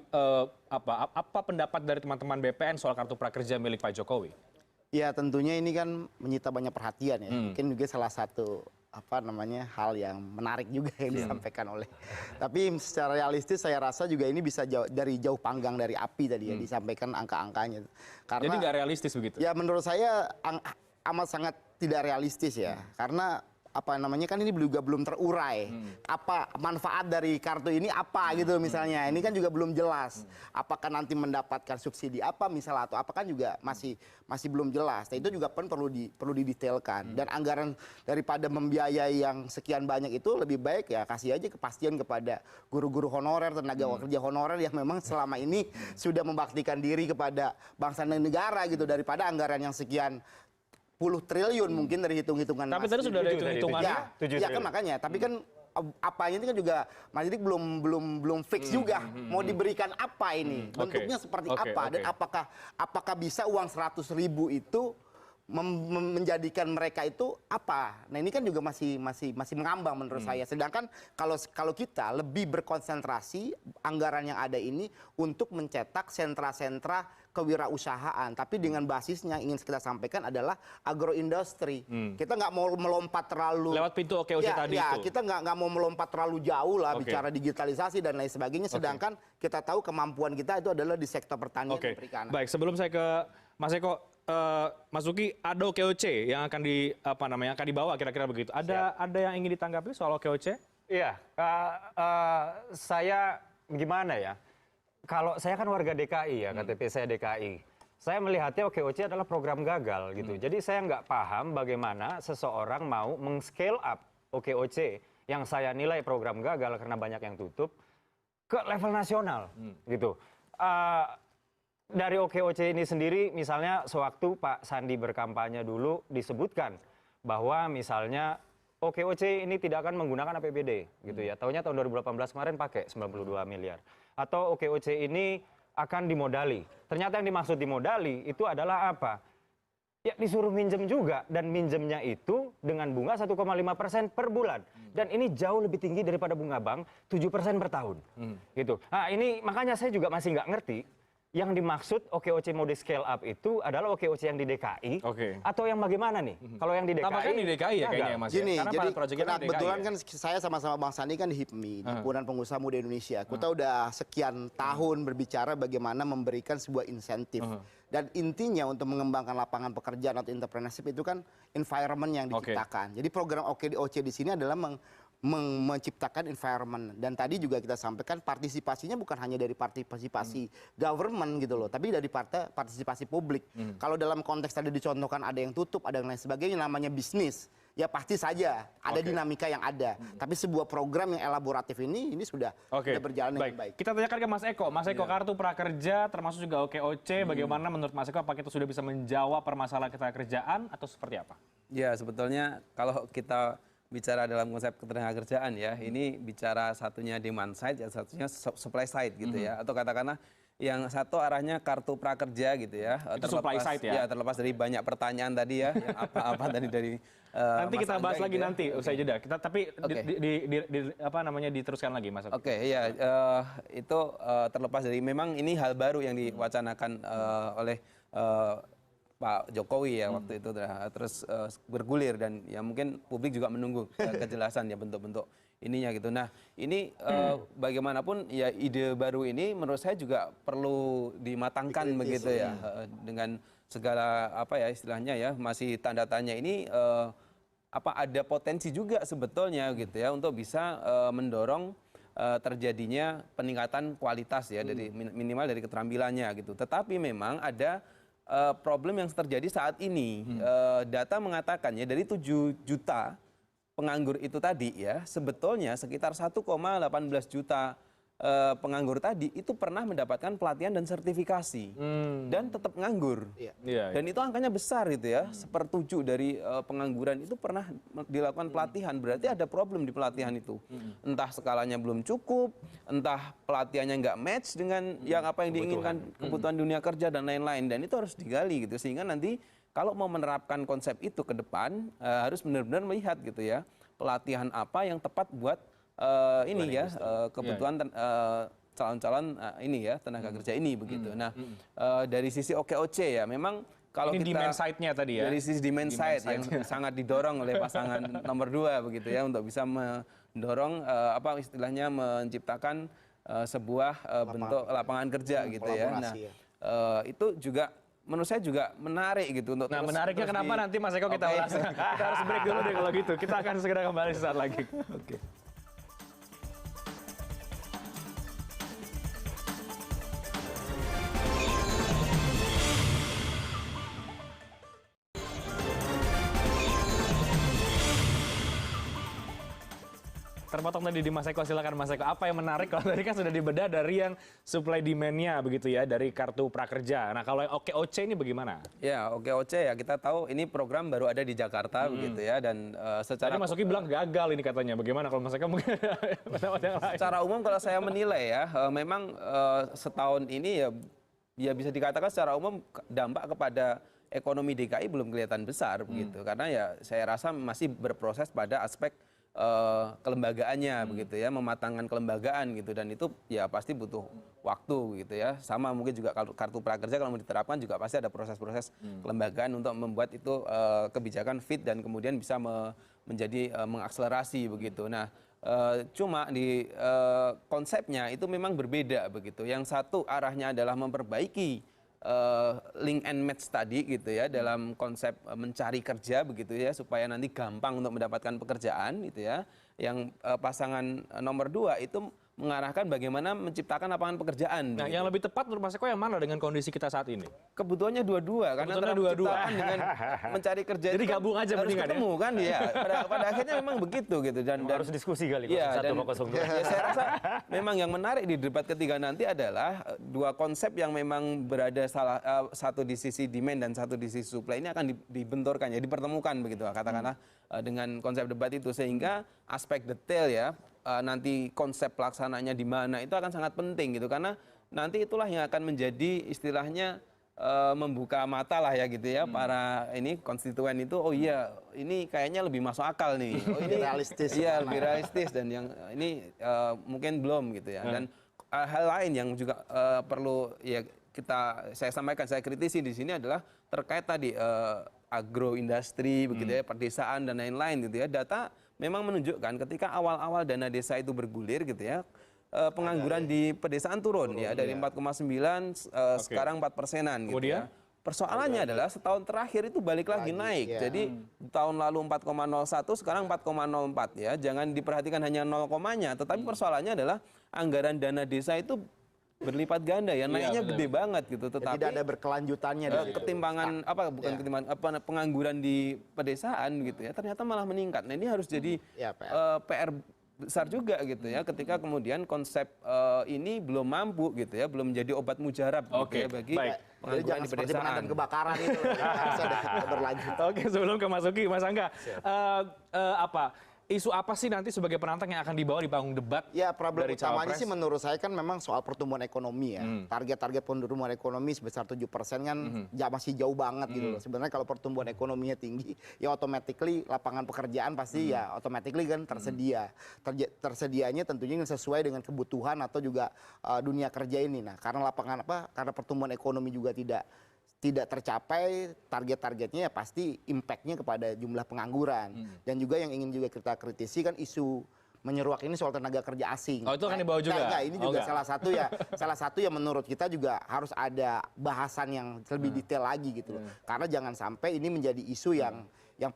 apa pendapat dari teman-teman BPN soal kartu prakerja milik Pak Jokowi? Ya tentunya ini kan menyita banyak perhatian ya. Mungkin juga salah satu hal yang menarik juga yang disampaikan oleh. Tapi secara realistis saya rasa juga ini bisa dari jauh panggang dari api tadi ya disampaikan angka-angkanya. Karena Jadi nggak realistis begitu? ya menurut saya amat sangat tidak realistis ya. Karena kan ini juga belum terurai. Apa manfaat dari kartu ini apa gitu misalnya. Ini kan juga belum jelas. Apakah nanti mendapatkan subsidi apa misalnya atau apa kan juga masih belum jelas. Nah, itu juga perlu didetailkan. Dan anggaran daripada membiayai yang sekian banyak itu lebih baik ya kasih aja kepastian kepada guru-guru honorer, tenaga kerja honorer yang memang selama ini sudah membaktikan diri kepada bangsa dan negara gitu daripada anggaran yang sekian puluh triliun mungkin dari hitung-hitungan. Tapi tadi sudah ada hitung-hitungannya. Ya kan makanya. Tapi kan apanya itu kan juga Mas Didik belum fix juga mau diberikan apa ini, bentuknya seperti apa dan apakah bisa uang 100.000 itu menjadikan mereka itu apa? Nah ini kan juga masih mengambang menurut saya. Sedangkan kalau kita lebih berkonsentrasi anggaran yang ada ini untuk mencetak sentra-sentra kewirausahaan, tapi dengan basisnya ingin kita sampaikan adalah agroindustri. Kita nggak mau melompat terlalu lewat pintu OKOC tadi itu. Kita nggak mau melompat terlalu jauh lah bicara digitalisasi dan lain sebagainya. Sedangkan kita tahu kemampuan kita itu adalah di sektor pertanian dan perikanan. Baik, sebelum saya ke Mas Eko, Mas Uki, ada OKOC yang akan akan dibawa kira-kira begitu. Ada yang ingin ditanggapi soal OKOC? Iya, saya gimana ya? Kalau saya kan warga DKI ya, KTP saya DKI. Saya melihatnya OKOC adalah program gagal gitu. Jadi saya nggak paham bagaimana seseorang mau meng-scale up OKOC yang saya nilai program gagal karena banyak yang tutup ke level nasional gitu. Dari OKOC ini sendiri misalnya sewaktu Pak Sandi berkampanye dulu disebutkan bahwa misalnya OKOC ini tidak akan menggunakan APBD gitu ya. Tahun 2018 kemarin pakai 92 miliar. Atau OKOC ini akan dimodali. Ternyata yang dimaksud dimodali itu adalah apa? Ya disuruh minjem juga dan minjemnya itu dengan bunga 1,5% per bulan. Dan ini jauh lebih tinggi daripada bunga bank 7% per tahun. Gitu. Nah ini makanya saya juga masih nggak ngerti. Yang dimaksud OKOC mode scale up itu adalah OKOC yang di DKI atau yang bagaimana nih? Kalau yang di DKI, tampaknya di DKI ya kayaknya Mas. Gini, Karena jadi kebetulan DKI, kan saya sama-sama Bang Sandi kan di HIPMI, Himpunan Pengusaha Muda Indonesia. Kita udah sekian tahun berbicara bagaimana memberikan sebuah insentif. Dan intinya untuk mengembangkan lapangan pekerjaan atau entrepreneurship itu kan environment yang diciptakan. Jadi program OKOC di sini adalah menciptakan environment. Dan tadi juga kita sampaikan partisipasinya bukan hanya dari partisipasi government gitu loh, tapi dari partisipasi publik. Kalau dalam konteks tadi dicontohkan ada yang tutup, ada yang lain sebagainya, namanya bisnis. Ya pasti saja ada dinamika yang ada. Tapi sebuah program yang elaboratif ini sudah berjalan dengan baik. Kita tanyakan ke Mas Eko. Mas Eko, kartu prakerja termasuk juga OKOC, bagaimana menurut Mas Eko, apakah itu sudah bisa menjawab permasalahan ketenagakerjaan atau seperti apa? Ya sebetulnya kalau kita bicara dalam konsep ketenagakerjaan ya, ini bicara satunya demand side, yang satunya supply side gitu ya, atau katakanlah yang satu arahnya kartu prakerja gitu ya. Itu supply side ya? Ya, terlepas dari banyak pertanyaan tadi ya, yang apa tadi dari nanti Mas kita bahas Angga lagi gitu ya. nanti usai jeda. Tapi diteruskan lagi Mas. Ya itu terlepas dari memang ini hal baru yang diwacanakan oleh Pak Jokowi ya waktu itu terus bergulir dan ya mungkin publik juga menunggu kejelasan ya bentuk-bentuk ininya gitu. Nah ini bagaimanapun ya ide baru ini menurut saya juga perlu dimatangkan begitu ya dengan segala apa ya istilahnya ya masih tanda tanya ini ada potensi juga sebetulnya gitu ya untuk bisa mendorong terjadinya peningkatan kualitas ya dari minimal dari keterampilannya gitu. Tetapi memang ada problem yang terjadi saat ini. Data mengatakan ya dari 7 juta penganggur itu tadi ya sebetulnya sekitar 1,18 juta penganggur tadi itu pernah mendapatkan pelatihan dan sertifikasi dan tetap nganggur. Dan itu angkanya besar gitu ya. 1/7 dari pengangguran itu pernah dilakukan pelatihan. Berarti ada problem di pelatihan itu. Entah skalanya belum cukup, entah pelatihannya nggak match dengan yang apa yang diinginkan kebutuhan dunia kerja dan lain-lain. Dan itu harus digali gitu sehingga nanti kalau mau menerapkan konsep itu ke depan harus benar-benar melihat gitu ya pelatihan apa yang tepat buat kebutuhan calon-calon ini ya tenaga kerja ini begitu. Nah dari sisi OKOC ya memang kalau Ini kita demand side-nya tadi ya. dari sisi demand side yang sangat didorong oleh pasangan nomor 2 begitu ya untuk bisa mendorong apa istilahnya menciptakan sebuah bentuk lapangan kerja gitu ya. Nah, itu juga menurut saya juga menarik gitu untuk Nah, menariknya kenapa nanti Mas Eko kita ulas. Kita harus break dulu deh kalau gitu. Kita akan segera kembali sesaat lagi. Oke. Terpotong tadi di Mas Eko, silakan Mas Eko. Apa yang menarik kalau tadi kan sudah dibedah dari yang supply demand-nya begitu ya, dari kartu prakerja. Nah, kalau yang OKOC ini bagaimana? Ya, OKOC ya kita tahu ini program baru ada di Jakarta begitu ya dan secara Tadi Mas Uki bilang gagal ini katanya. Bagaimana kalau Mas Eko mungkin pendapat yang lain? secara umum kalau saya menilai ya memang setahun ini ya bisa dikatakan secara umum dampak kepada ekonomi DKI belum kelihatan besar begitu karena ya saya rasa masih berproses pada aspek kelembagaannya begitu ya, mematangkan kelembagaan gitu dan itu ya pasti butuh waktu gitu ya. Sama mungkin juga kartu prakerja kalau mau diterapkan juga pasti ada proses-proses kelembagaan untuk membuat itu kebijakan fit dan kemudian bisa menjadi mengakselerasi begitu. Nah, cuma di konsepnya itu memang berbeda begitu. Yang satu arahnya adalah memperbaiki link and match tadi gitu ya dalam konsep mencari kerja begitu ya supaya nanti gampang untuk mendapatkan pekerjaan gitu ya. Yang pasangan nomor 2 itu mengarahkan bagaimana menciptakan lapangan pekerjaan. Nah, yang lebih tepat menurut Mas Eko yang mana dengan kondisi kita saat ini? Kebutuhannya dua-dua karena Kebutuhannya antara dua-dua. penciptaan dengan mencari kerja Jadi itu kan gabung aja harus mendingan ya? ketemu kan ya. Pada akhirnya memang begitu gitu dan Harus diskusi kali Iya, 01 dan sama 02. ya, saya rasa memang yang menarik di debat ketiga nanti adalah dua konsep yang memang berada satu di sisi demand dan satu di sisi supply ini akan dibenturkan ya dipertemukan begitu katakanlah dengan konsep debat itu sehingga aspek detail ya nanti konsep pelaksananya di mana itu akan sangat penting gitu karena nanti itulah yang akan menjadi istilahnya membuka mata lah ya gitu ya para ini konstituen itu oh iya ini kayaknya lebih masuk akal nih oh ini realistis iya lebih realistis dan yang ini mungkin belum gitu ya dan hal lain yang juga perlu ya saya sampaikan saya kritisi di sini adalah terkait tadi agroindustri begitu ya pedesaan dan lain-lain gitu ya data memang menunjukkan ketika awal-awal dana desa itu bergulir gitu ya pengangguran di pedesaan turun ya dari 4,9 sekarang 4%-an gitu Kemudian? ya. Persoalannya adalah setahun terakhir itu balik lagi naik. Jadi tahun lalu 4,01 sekarang 4,04 ya. Jangan diperhatikan hanya 0,-nya tetapi persoalannya adalah anggaran dana desa itu berlipat ganda ya naiknya gede banget gitu tetapi tidak ada berkelanjutannya di situ. ketimpangan pengangguran di pedesaan gitu ya ternyata malah meningkat. Nah ini harus jadi PR besar juga gitu ya ketika kemudian konsep ini belum mampu gitu ya belum menjadi obat mujarab gitu ya bagi pengangguran di seperti pedesaan. pemadam kebakaran itu harus ada berlanjut. Oke, sebelum ke Mas Uki, Mas Angga, isu apa sih nanti sebagai penantang yang akan dibawa di panggung debat? Ya problem dari utamanya Cawapres? sih menurut saya kan memang soal pertumbuhan ekonomi ya. Target-target pertumbuhan ekonomi sebesar 7% kan masih jauh banget gitu loh. Sebenarnya kalau pertumbuhan ekonominya tinggi ya automatically lapangan pekerjaan pasti ya automatically kan tersedia. Tersedianya tentunya sesuai dengan kebutuhan atau juga dunia kerja ini. Nah, karena karena pertumbuhan ekonomi juga tidak tercapai target-targetnya ya pasti impact-nya kepada jumlah pengangguran. Dan juga yang ingin juga kita kritisi kan isu menyeruak ini soal tenaga kerja asing. Oh, itu akan dibawa juga? Enggak, ini juga salah satu yang menurut kita juga harus ada bahasan yang lebih detail lagi gitu loh. Karena jangan sampai ini menjadi isu yang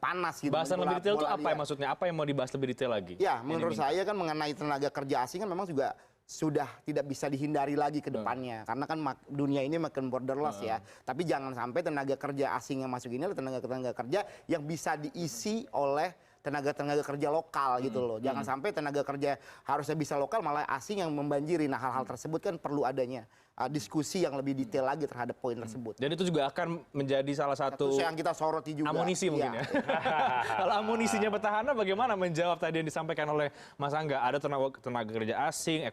panas gitu. Bahasan lebih detail itu apa ya maksudnya? Apa yang mau dibahas lebih detail lagi? Ya, menurut saya kan mengenai tenaga kerja asing kan memang juga sudah tidak bisa dihindari lagi ke depannya karena kan dunia ini makin borderless ya. Tapi jangan sampai tenaga kerja asing yang masuk ini adalah tenaga kerja yang bisa diisi oleh tenaga kerja lokal gitu loh. Jangan sampai tenaga kerja harusnya bisa lokal malah asing yang membanjiri. Nah, hal-hal tersebut kan perlu adanya diskusi yang lebih detail lagi terhadap poin tersebut. Dan itu juga akan menjadi salah satu yang kita soroti juga. Amunisi mungkin ya. Kalau amunisinya petahana bagaimana menjawab tadi yang disampaikan oleh Mas Angga? Ada tenaga kerja asing,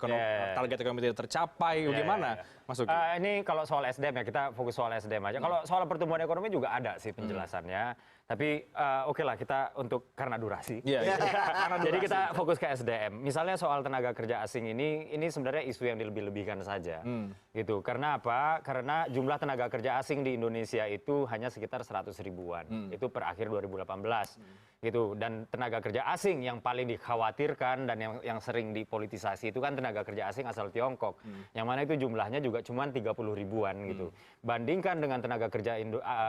target ekonomi tidak tercapai, bagaimana Mas Uki? Ini kalau soal SDM ya, kita fokus soal SDM aja. Kalau soal pertumbuhan ekonomi juga ada sih penjelasannya. Tapi oke lah kita karena durasi. Jadi kita fokus ke SDM. Misalnya soal tenaga kerja asing ini sebenarnya isu yang dilebih-lebihkan saja. gitu. Karena apa? Karena jumlah tenaga kerja asing di Indonesia itu hanya sekitar 100 ribuan. Itu per akhir 2018. Gitu. Dan tenaga kerja asing yang paling dikhawatirkan dan yang sering dipolitisasi itu kan tenaga kerja asing asal Tiongkok. Yang mana itu jumlahnya juga cuma 30 ribuan gitu. Bandingkan dengan tenaga kerja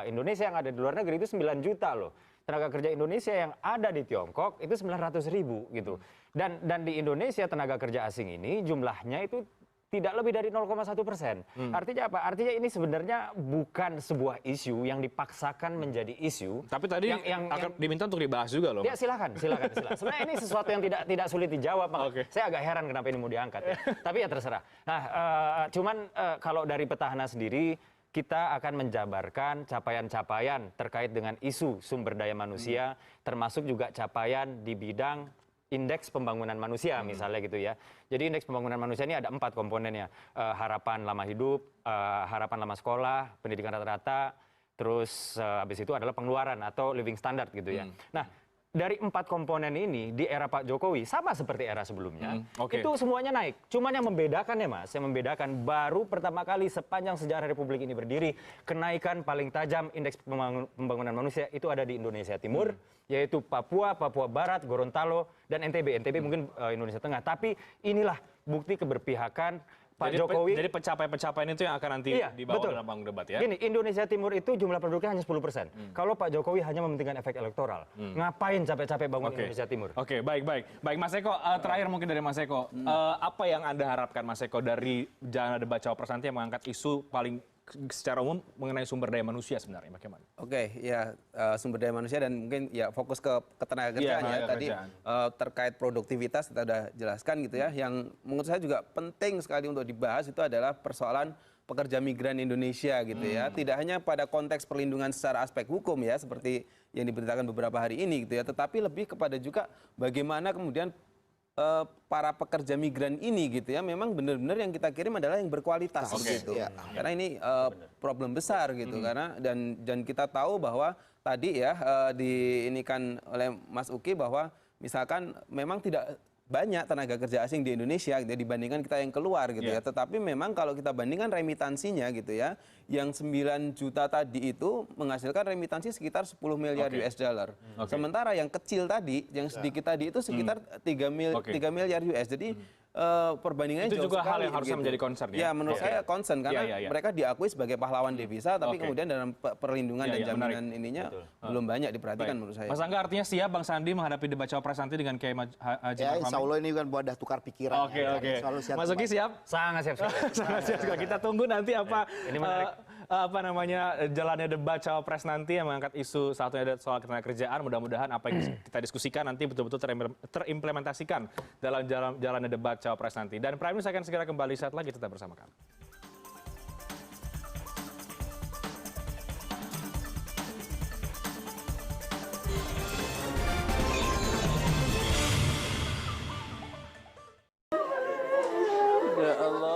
Indonesia yang ada di luar negeri itu 9 juta loh. Tenaga kerja Indonesia yang ada di Tiongkok itu 900 ribu gitu. Dan di Indonesia tenaga kerja asing ini jumlahnya itu tidak lebih dari 0,1%. Artinya apa? Artinya ini sebenarnya bukan sebuah isu yang dipaksakan menjadi isu. Tapi tadi yang akan diminta untuk dibahas juga loh. Ya silakan. Sebenarnya ini sesuatu yang tidak sulit dijawab. Oke. Saya agak heran kenapa ini mau diangkat. Ya. Tapi ya terserah. Nah, cuman kalau dari petahana sendiri, kita akan menjabarkan capaian-capaian terkait dengan isu sumber daya manusia, termasuk juga capaian di bidang indeks pembangunan manusia misalnya gitu ya. Jadi indeks pembangunan manusia ini ada 4 komponennya. Harapan lama hidup, harapan lama sekolah, pendidikan rata-rata, terus habis itu adalah pengeluaran atau living standard gitu ya. Nah, dari 4 komponen ini di era Pak Jokowi sama seperti era sebelumnya, itu semuanya naik. Cuman yang membedakan ya Mas, yang membedakan baru pertama kali sepanjang sejarah Republik ini berdiri, kenaikan paling tajam indeks pembangunan manusia itu ada di Indonesia Timur, yaitu Papua, Papua Barat, Gorontalo, dan NTB. NTB mungkin Indonesia Tengah. Tapi inilah bukti keberpihakan Pak Jokowi. Jadi pencapaian-pencapaian itu yang akan nanti dibawa dalam panggung debat ya? Gini, Indonesia Timur itu jumlah penduduknya hanya 10%. Kalau Pak Jokowi hanya mementingkan efek elektoral, ngapain capek-capek bangun Indonesia Timur? Oke, baik. Mas Eko, terakhir mungkin dari Mas Eko, apa yang Anda harapkan Mas Eko dari jalan debat cawapres nanti yang mengangkat isu paling secara umum mengenai sumber daya manusia sebenarnya bagaimana? Oke, ya sumber daya manusia dan mungkin ya fokus ke tenaga kerjaan ya. Tadi terkait produktivitas kita sudah jelaskan gitu ya. Yang menurut saya juga penting sekali untuk dibahas itu adalah persoalan pekerja migran Indonesia gitu ya. Tidak hanya pada konteks perlindungan secara aspek hukum ya seperti yang diberitakan beberapa hari ini gitu ya, tetapi lebih kepada juga bagaimana kemudian para pekerja migran ini gitu ya memang benar-benar yang kita kirim adalah yang berkualitas gitu. Karena ini problem besar gitu karena dan kita tahu bahwa tadi ya diinikan oleh Mas Uki bahwa misalkan memang tidak banyak tenaga kerja asing di Indonesia gitu ya, dibandingkan kita yang keluar gitu ya. Tetapi memang kalau kita bandingkan remitansinya gitu ya, yang 9 juta tadi itu menghasilkan remitansi sekitar 10 miliar US dollar. Sementara yang kecil tadi, yang sedikit tadi itu sekitar 3 miliar US. Jadi perbandingannya itu jauh juga sekali, hal yang harusnya gitu. menjadi concern ya? Ya menurut saya concern karena mereka diakui sebagai pahlawan devisa, tapi kemudian dalam perlindungan dan jaminan ininya belum banyak diperhatikan menurut saya. Mas Angga, artinya siap Bang Sandi menghadapi debat cawapres nanti dengan Kiai Haji Ma'ruf Amin? Insya Allah ini kan wadah tukar pikiran. Oke. Mas Uki siap? Sangat siap. Sangat siap. Kita tunggu nanti apa namanya jalannya debat cawapres nanti yang mengangkat isu satunya soal ketenagakerjaan. Mudah-mudahan apa yang kita diskusikan nanti betul-betul terimplementasikan dalam jalannya debat cawapres nanti. Dan Prime News akan segera kembali saat lagi, tetap bersama kami.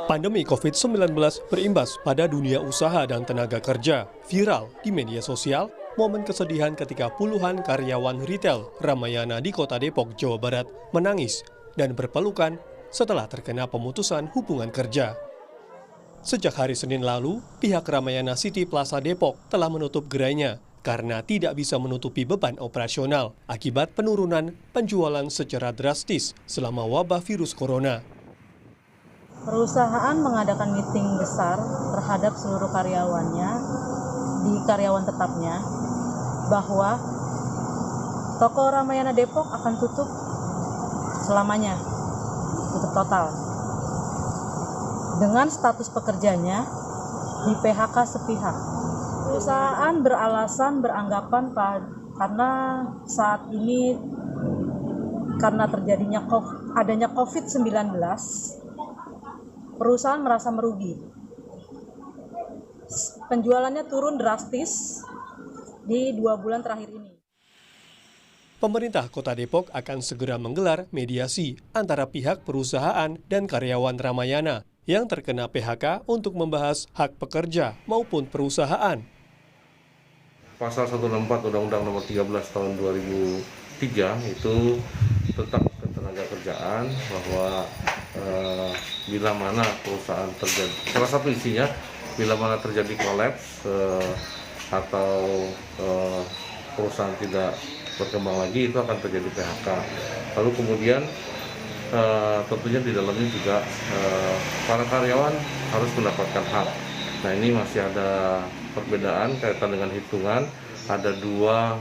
Pandemi COVID-19 berimbas pada dunia usaha dan tenaga kerja. Viral di media sosial, momen kesedihan ketika puluhan karyawan retail Ramayana di Kota Depok, Jawa Barat menangis dan berpelukan setelah terkena pemutusan hubungan kerja. Sejak hari Senin lalu, pihak Ramayana City Plaza Depok telah menutup gerainya karena tidak bisa menutupi beban operasional akibat penurunan penjualan secara drastis selama wabah virus corona. Perusahaan mengadakan meeting besar terhadap seluruh karyawannya di karyawan tetapnya bahwa toko Ramayana Depok akan tutup selamanya, tutup total. Dengan status pekerjanya di PHK sepihak. Perusahaan beralasan beranggapan karena saat ini karena terjadinya adanya COVID-19, perusahaan merasa merugi. Penjualannya turun drastis di 2 bulan terakhir ini. Pemerintah Kota Depok akan segera menggelar mediasi antara pihak perusahaan dan karyawan Ramayana yang terkena PHK untuk membahas hak pekerja maupun perusahaan. Pasal 164 Undang-Undang Nomor 13 Tahun 2003 itu tentang ketenagakerjaan bahwa bila mana perusahaan terjadi, salah satu isinya bila mana terjadi kolaps atau perusahaan tidak berkembang lagi, itu akan terjadi PHK. Lalu kemudian tentunya di dalamnya juga para karyawan harus mendapatkan hak. Nah, ini masih ada perbedaan kaitan dengan hitungan. Ada dua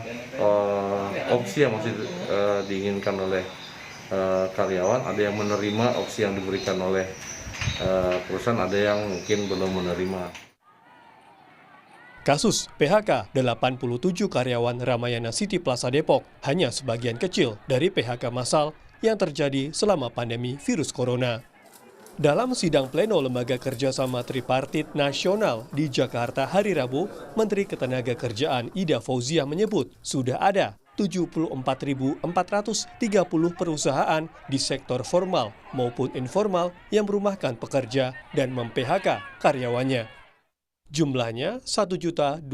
opsi yang masih diinginkan oleh karyawan. Ada yang menerima opsi yang diberikan oleh perusahaan, ada yang mungkin belum menerima. Kasus PHK 87 karyawan Ramayana City Plaza Depok hanya sebagian kecil dari PHK massal yang terjadi selama pandemi virus corona. Dalam sidang pleno Lembaga Kerjasama Tripartit Nasional di Jakarta hari Rabu, Menteri Ketenagakerjaan Ida Fauzia menyebut sudah ada 74.430 perusahaan di sektor formal maupun informal yang merumahkan pekerja dan mem-PHK karyawannya. Jumlahnya 1.200.031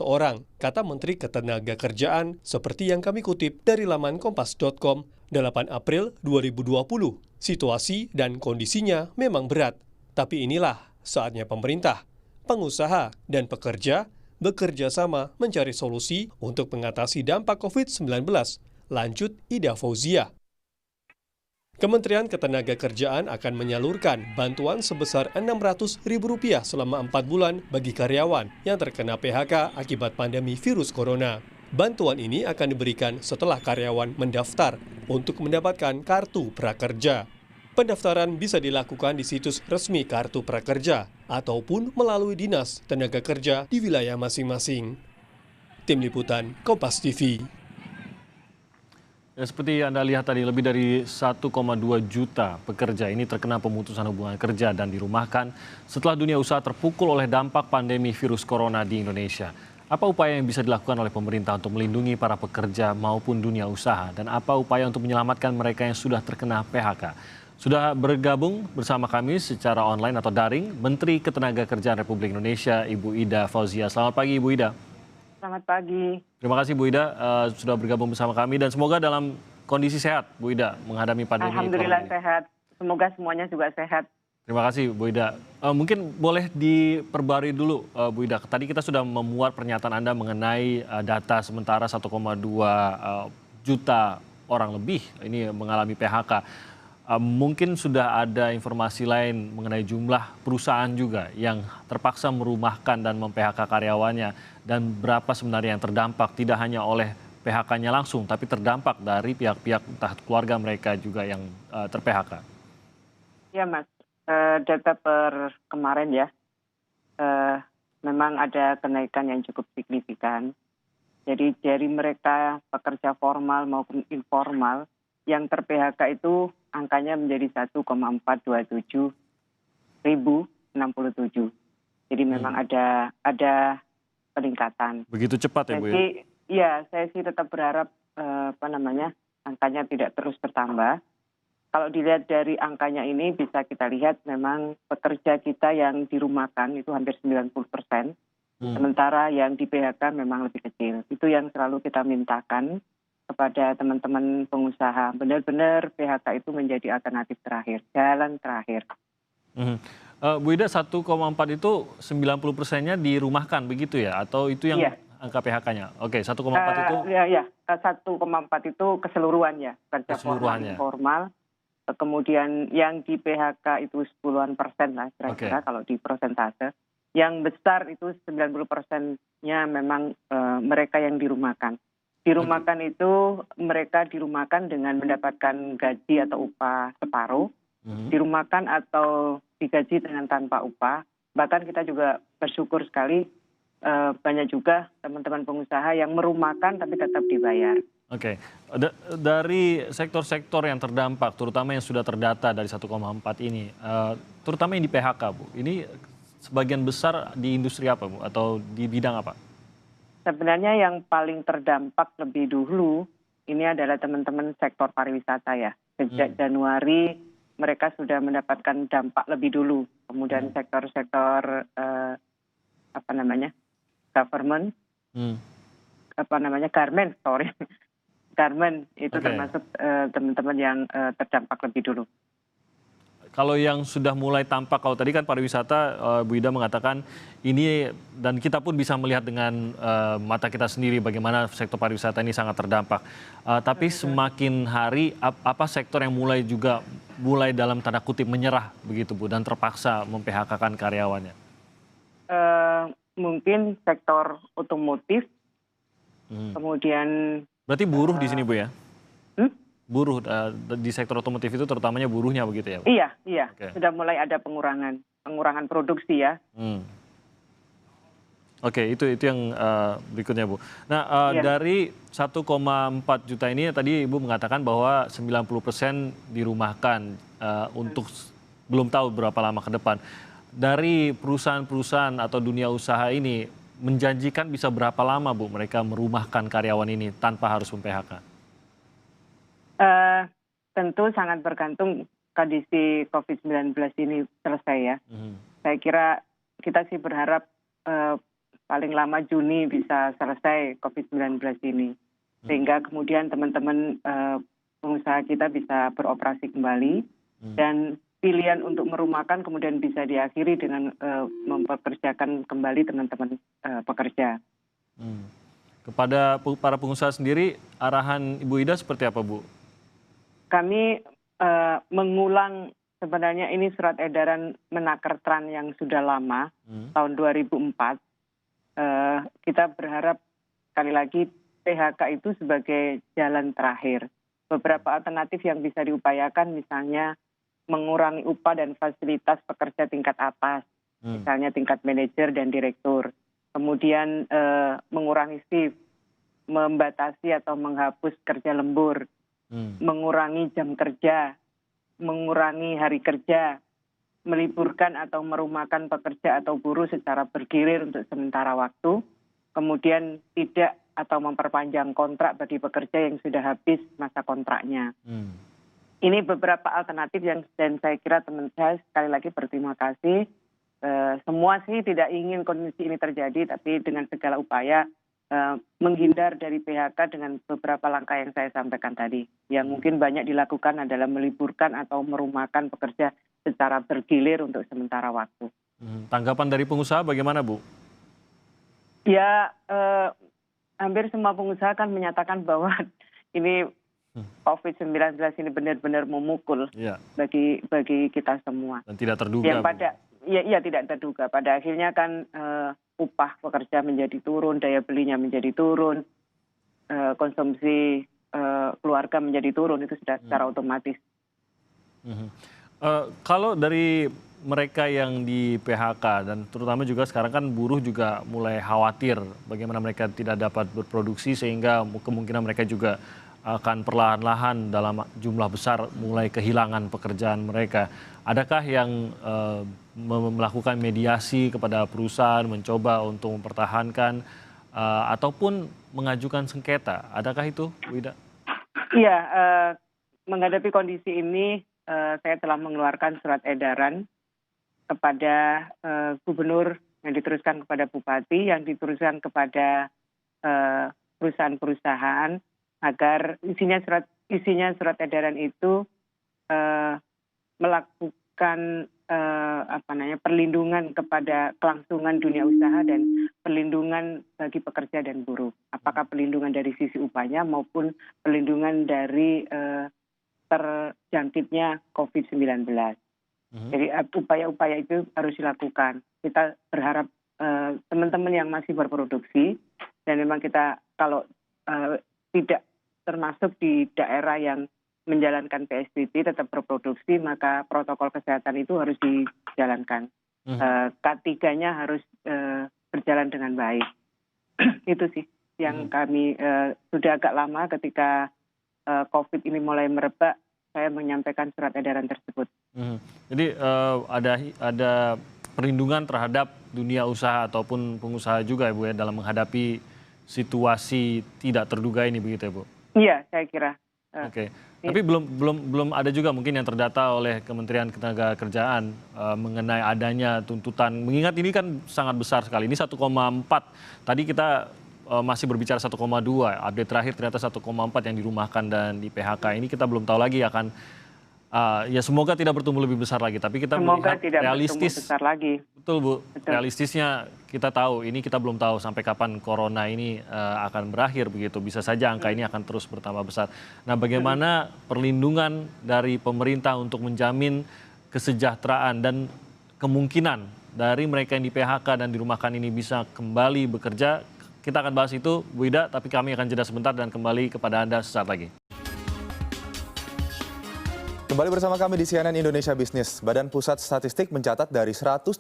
orang, kata Menteri Ketenagakerjaan, seperti yang kami kutip dari laman kompas.com, 8 April 2020. Situasi dan kondisinya memang berat, tapi inilah saatnya pemerintah, pengusaha, dan pekerja bekerja sama mencari solusi untuk mengatasi dampak COVID-19, lanjut Ida Fauzia. Kementerian Ketenagakerjaan akan menyalurkan bantuan sebesar Rp600.000 selama 4 bulan bagi karyawan yang terkena PHK akibat pandemi virus corona. Bantuan ini akan diberikan setelah karyawan mendaftar untuk mendapatkan kartu prakerja. Pendaftaran bisa dilakukan di situs resmi Kartu Prakerja ataupun melalui Dinas Tenaga Kerja di wilayah masing-masing. Tim Liputan Kompas TV. Ya, seperti Anda lihat tadi, lebih dari 1,2 juta pekerja ini terkena pemutusan hubungan kerja dan dirumahkan setelah dunia usaha terpukul oleh dampak pandemi virus corona di Indonesia. Apa upaya yang bisa dilakukan oleh pemerintah untuk melindungi para pekerja maupun dunia usaha? Dan apa upaya untuk menyelamatkan mereka yang sudah terkena PHK? Sudah bergabung bersama kami secara online atau daring Menteri Ketenagakerjaan Republik Indonesia, Ibu Ida Fauzia. Selamat pagi, Ibu Ida. Selamat pagi. Terima kasih Bu Ida sudah bergabung bersama kami dan semoga dalam kondisi sehat Bu Ida menghadapi pandemi. Alhamdulillah sehat. Semoga semuanya juga sehat. Terima kasih Bu Ida. Mungkin boleh diperbarui dulu Bu Ida. Tadi kita sudah memuat pernyataan Anda mengenai data sementara 1,2 juta orang lebih ini mengalami PHK. Mungkin sudah ada informasi lain mengenai jumlah perusahaan juga yang terpaksa merumahkan dan mem-PHK karyawannya dan berapa sebenarnya yang terdampak tidak hanya oleh PHK-nya langsung tapi terdampak dari pihak-pihak entah keluarga mereka juga yang ter-PHK. Ya Mas, data per kemarin ya memang ada kenaikan yang cukup signifikan. Jadi dari mereka pekerja formal maupun informal yang ter-PHK itu angkanya menjadi 1,427 ribu 67. Jadi memang ada peningkatan. Begitu cepat ya Bu ya? Jadi ya saya sih tetap berharap angkanya tidak terus bertambah. Kalau dilihat dari angkanya ini bisa kita lihat memang pekerja kita yang dirumahkan itu hampir 90%. Sementara yang di PHK memang lebih kecil. Itu yang selalu kita mintakan kepada teman-teman pengusaha. Benar-benar PHK itu menjadi alternatif terakhir, jalan terakhir. Bu Ida, 1,4 itu 90%-nya dirumahkan begitu ya? Atau itu yang angka PHK-nya? Oke, 1,4 itu? Ya, 1,4 itu keseluruhannya. Kerja formal. Kemudian yang di PHK itu 10-an% lah kira-kira kalau di persentase. Yang besar itu 90%-nya memang mereka yang dirumahkan. Dirumahkan itu mereka dirumahkan dengan mendapatkan gaji atau upah separuh, dirumahkan atau digaji dengan tanpa upah. Bahkan kita juga bersyukur sekali banyak juga teman-teman pengusaha yang merumahkan tapi tetap dibayar. Oke, dari sektor-sektor yang terdampak, terutama yang sudah terdata dari 1,4 ini, terutama yang di PHK Bu, ini sebagian besar di industri apa Bu atau di bidang apa? Sebenarnya yang paling terdampak lebih dulu ini adalah teman-teman sektor pariwisata ya. Sejak Januari mereka sudah mendapatkan dampak lebih dulu. Kemudian sektor-sektor government, garment itu termasuk teman-teman yang terdampak lebih dulu. kalau yang sudah mulai tampak, kalau tadi kan pariwisata, Bu Ida mengatakan ini, dan kita pun bisa melihat dengan mata kita sendiri bagaimana sektor pariwisata ini sangat terdampak. Tapi semakin hari, apa sektor yang mulai dalam tanda kutip menyerah begitu Bu, dan terpaksa mem-PHK-kan karyawannya? Mungkin sektor otomotif, kemudian... Berarti buruh di sini Bu ya? Buruh di sektor otomotif itu terutamanya buruhnya begitu ya Bu? Iya. Okay. Sudah mulai ada pengurangan produksi ya. Oke, itu yang berikutnya Bu. Nah, dari 1,4 juta ini tadi Ibu mengatakan bahwa 90% dirumahkan untuk belum tahu berapa lama ke depan. Dari perusahaan-perusahaan atau dunia usaha ini menjanjikan bisa berapa lama Bu mereka merumahkan karyawan ini tanpa harus mem-PHK? Tentu sangat bergantung kondisi COVID-19 ini selesai ya. Saya kira kita sih berharap paling lama Juni bisa selesai COVID-19 ini. Sehingga kemudian teman-teman pengusaha kita bisa beroperasi kembali. Dan pilihan untuk merumahkan kemudian bisa diakhiri dengan mempekerjakan kembali teman-teman pekerja. Kepada para pengusaha sendiri, arahan Ibu Ida seperti apa Bu? Kami mengulang sebenarnya ini surat edaran Menaker Tran yang sudah lama, tahun 2004. Kita berharap sekali lagi PHK itu sebagai jalan terakhir. Beberapa alternatif yang bisa diupayakan misalnya mengurangi upah dan fasilitas pekerja tingkat atas, misalnya tingkat manajer dan direktur. Kemudian mengurangi shift, membatasi atau menghapus kerja lembur, mengurangi jam kerja, mengurangi hari kerja, meliburkan atau merumahkan pekerja atau buruh secara bergilir untuk sementara waktu, kemudian tidak atau memperpanjang kontrak bagi pekerja yang sudah habis masa kontraknya. Ini beberapa alternatif dan saya kira teman saya sekali lagi berterima kasih. Semua sih tidak ingin kondisi ini terjadi, tapi dengan segala upaya menghindar dari PHK dengan beberapa langkah yang saya sampaikan tadi. Yang mungkin banyak dilakukan adalah meliburkan atau merumahkan pekerja secara bergilir untuk sementara waktu. Tanggapan dari pengusaha bagaimana Bu? Ya, hampir semua pengusaha kan menyatakan bahwa ini COVID-19 ini benar-benar memukul bagi kita semua. Dan tidak terduga. Iya tidak terduga. Pada akhirnya kan upah pekerja menjadi turun, daya belinya menjadi turun, konsumsi keluarga menjadi turun, itu sudah secara otomatis. Kalau dari mereka yang di PHK dan terutama juga sekarang kan buruh juga mulai khawatir bagaimana mereka tidak dapat berproduksi sehingga kemungkinan mereka juga akan perlahan-lahan dalam jumlah besar mulai kehilangan pekerjaan mereka. Adakah yang melakukan mediasi kepada perusahaan, mencoba untuk mempertahankan ataupun mengajukan sengketa? Adakah itu, Bu Ida? Iya, menghadapi kondisi ini saya telah mengeluarkan surat edaran kepada gubernur yang diteruskan kepada bupati, yang diteruskan kepada perusahaan-perusahaan agar isinya surat edaran itu melakukan perlindungan kepada kelangsungan dunia usaha dan perlindungan bagi pekerja dan buruh. Apakah perlindungan dari sisi upahnya maupun perlindungan dari terjangkitnya COVID-19. Jadi upaya-upaya itu harus dilakukan. Kita berharap teman-teman yang masih berproduksi dan memang kita kalau tidak termasuk di daerah yang menjalankan PSBB tetap berproduksi, maka protokol kesehatan itu harus dijalankan. K3-nya harus berjalan dengan baik. Itu sih yang kami sudah agak lama ketika COVID ini mulai merebak, saya menyampaikan surat edaran tersebut. Jadi ada perlindungan terhadap dunia usaha ataupun pengusaha juga ya Bu ya dalam menghadapi situasi tidak terduga ini begitu ya Bu? Iya, saya kira. Oke. Tapi belum ada juga mungkin yang terdata oleh Kementerian Ketenagakerjaan mengenai adanya tuntutan. Mengingat ini kan sangat besar sekali. Ini 1,4. Tadi kita masih berbicara 1,2. Update terakhir ternyata 1,4 yang dirumahkan dan di PHK. Ini kita belum tahu lagi akan ya semoga tidak bertumbuh lebih besar lagi, tapi kita semoga melihat tidak realistis. besar lagi. Betul Bu, realistisnya kita tahu, ini kita belum tahu sampai kapan corona ini akan berakhir begitu. Bisa saja angka ini akan terus bertambah besar. Nah, bagaimana perlindungan dari pemerintah untuk menjamin kesejahteraan dan kemungkinan dari mereka yang di PHK dan dirumahkan ini bisa kembali bekerja? Kita akan bahas itu, Bu Ida, tapi kami akan jeda sebentar dan kembali kepada Anda sesaat lagi. Kembali bersama kami di CNN Indonesia Business. Badan Pusat Statistik mencatat dari 131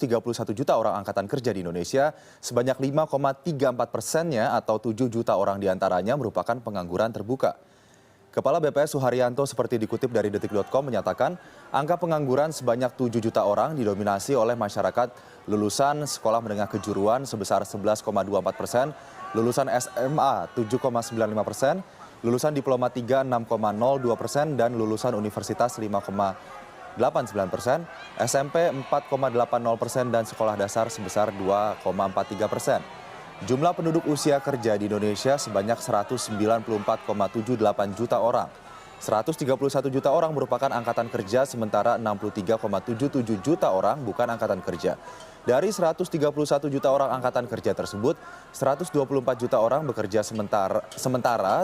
juta orang angkatan kerja di Indonesia, sebanyak 5,34%-nya atau 7 juta orang diantaranya merupakan pengangguran terbuka. Kepala BPS Suharyanto seperti dikutip dari detik.com menyatakan angka pengangguran sebanyak 7 juta orang didominasi oleh masyarakat lulusan sekolah menengah kejuruan sebesar 11,24%, lulusan SMA 7,95%, lulusan diploma 3 6,02%, dan lulusan universitas 5,89%, SMP 4,80% dan sekolah dasar sebesar 2,43%. Jumlah penduduk usia kerja di Indonesia sebanyak 194,78 juta orang. 131 juta orang merupakan angkatan kerja, sementara 63,77 juta orang bukan angkatan kerja. Dari 131 juta orang angkatan kerja tersebut, 124 juta orang bekerja sementara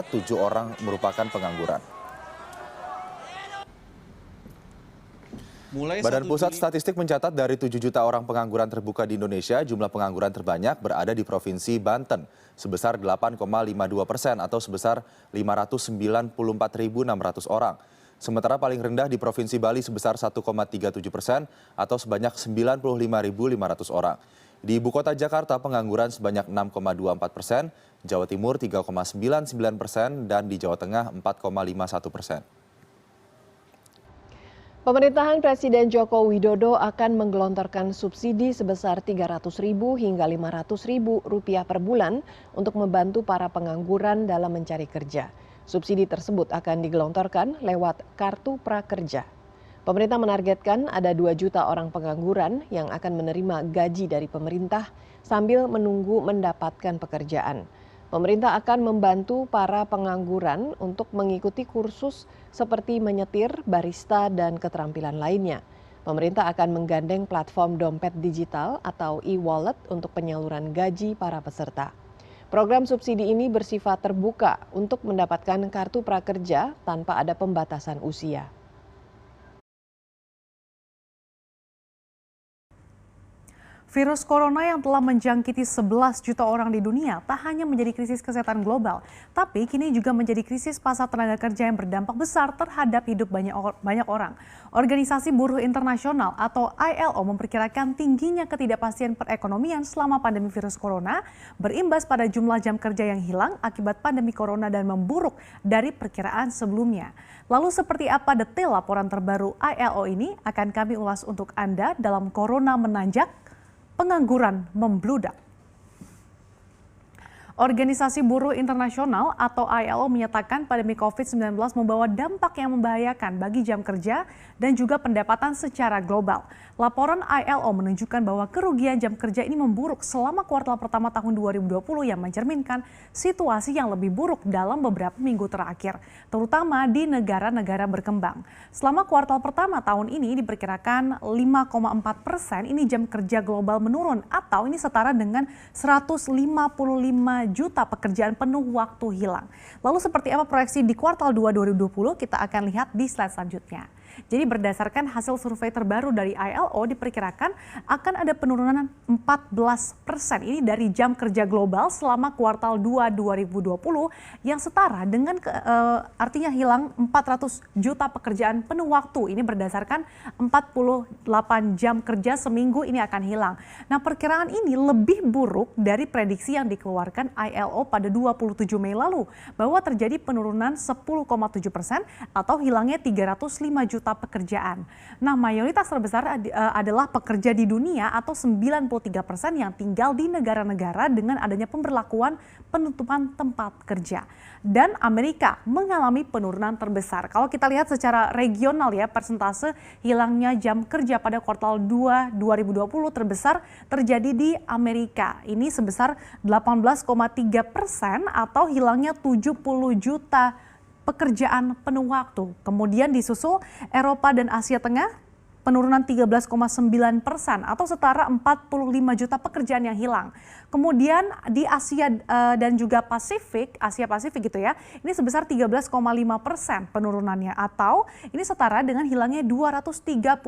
7 orang merupakan pengangguran. Badan Pusat Statistik mencatat dari 7 juta orang pengangguran terbuka di Indonesia, jumlah pengangguran terbanyak berada di Provinsi Banten sebesar 8,52% atau sebesar 594.600 orang. Sementara paling rendah di Provinsi Bali sebesar 1,37% atau sebanyak 95.500 orang. Di Ibu Kota Jakarta pengangguran sebanyak 6,24%, Jawa Timur 3,99% dan di Jawa Tengah 4,51%. Pemerintahan Presiden Joko Widodo akan menggelontorkan subsidi sebesar Rp300.000 hingga Rp500.000 per bulan untuk membantu para pengangguran dalam mencari kerja. Subsidi tersebut akan digelontorkan lewat Kartu Prakerja. Pemerintah menargetkan ada 2 juta orang pengangguran yang akan menerima gaji dari pemerintah sambil menunggu mendapatkan pekerjaan. Pemerintah akan membantu para pengangguran untuk mengikuti kursus seperti menyetir, barista, dan keterampilan lainnya. Pemerintah akan menggandeng platform dompet digital atau e-wallet untuk penyaluran gaji para peserta. Program subsidi ini bersifat terbuka untuk mendapatkan kartu prakerja tanpa ada pembatasan usia. Virus corona yang telah menjangkiti 11 juta orang di dunia tak hanya menjadi krisis kesehatan global, tapi kini juga menjadi krisis pasar tenaga kerja yang berdampak besar terhadap hidup banyak orang. Organisasi Buruh Internasional atau ILO memperkirakan tingginya ketidakpastian perekonomian selama pandemi virus corona berimbas pada jumlah jam kerja yang hilang akibat pandemi corona dan memburuk dari perkiraan sebelumnya. Lalu seperti apa detail laporan terbaru ILO ini akan kami ulas untuk Anda dalam Corona Menanjak, Pengangguran Membludak. Organisasi Buruh Internasional atau ILO menyatakan pandemi COVID-19 membawa dampak yang membahayakan bagi jam kerja dan juga pendapatan secara global. Laporan ILO menunjukkan bahwa kerugian jam kerja ini memburuk selama kuartal pertama tahun 2020 yang mencerminkan situasi yang lebih buruk dalam beberapa minggu terakhir, terutama di negara-negara berkembang. Selama kuartal pertama tahun ini diperkirakan 5,4% ini jam kerja global menurun atau ini setara dengan 155 juta pekerjaan penuh waktu hilang. Lalu seperti apa proyeksi di kuartal 2 2020 kita akan lihat di slide selanjutnya. Jadi berdasarkan hasil survei terbaru dari ILO diperkirakan akan ada penurunan 14% ini dari jam kerja global selama kuartal 2 2020 yang setara dengan artinya hilang 400 juta pekerjaan penuh waktu. Ini berdasarkan 48 jam kerja seminggu ini akan hilang. Nah, perkiraan ini lebih buruk dari prediksi yang dikeluarkan ILO pada 27 Mei lalu bahwa terjadi penurunan 10,7% atau hilangnya 305 juta pekerjaan. Nah, mayoritas terbesar adalah pekerja di dunia atau 93% yang tinggal di negara-negara dengan adanya pemberlakuan penutupan tempat kerja. Dan Amerika mengalami penurunan terbesar. Kalau kita lihat secara regional ya, persentase hilangnya jam kerja pada kuartal 2 2020 terbesar terjadi di Amerika. Ini sebesar 18,3% atau hilangnya 70 juta pekerjaan penuh waktu. Kemudian disusul Eropa dan Asia Tengah, penurunan 13,9% atau setara 45 juta pekerjaan yang hilang. Kemudian di Asia dan juga Asia Pasifik gitu ya, ini sebesar 13,5% penurunannya atau ini setara dengan hilangnya 235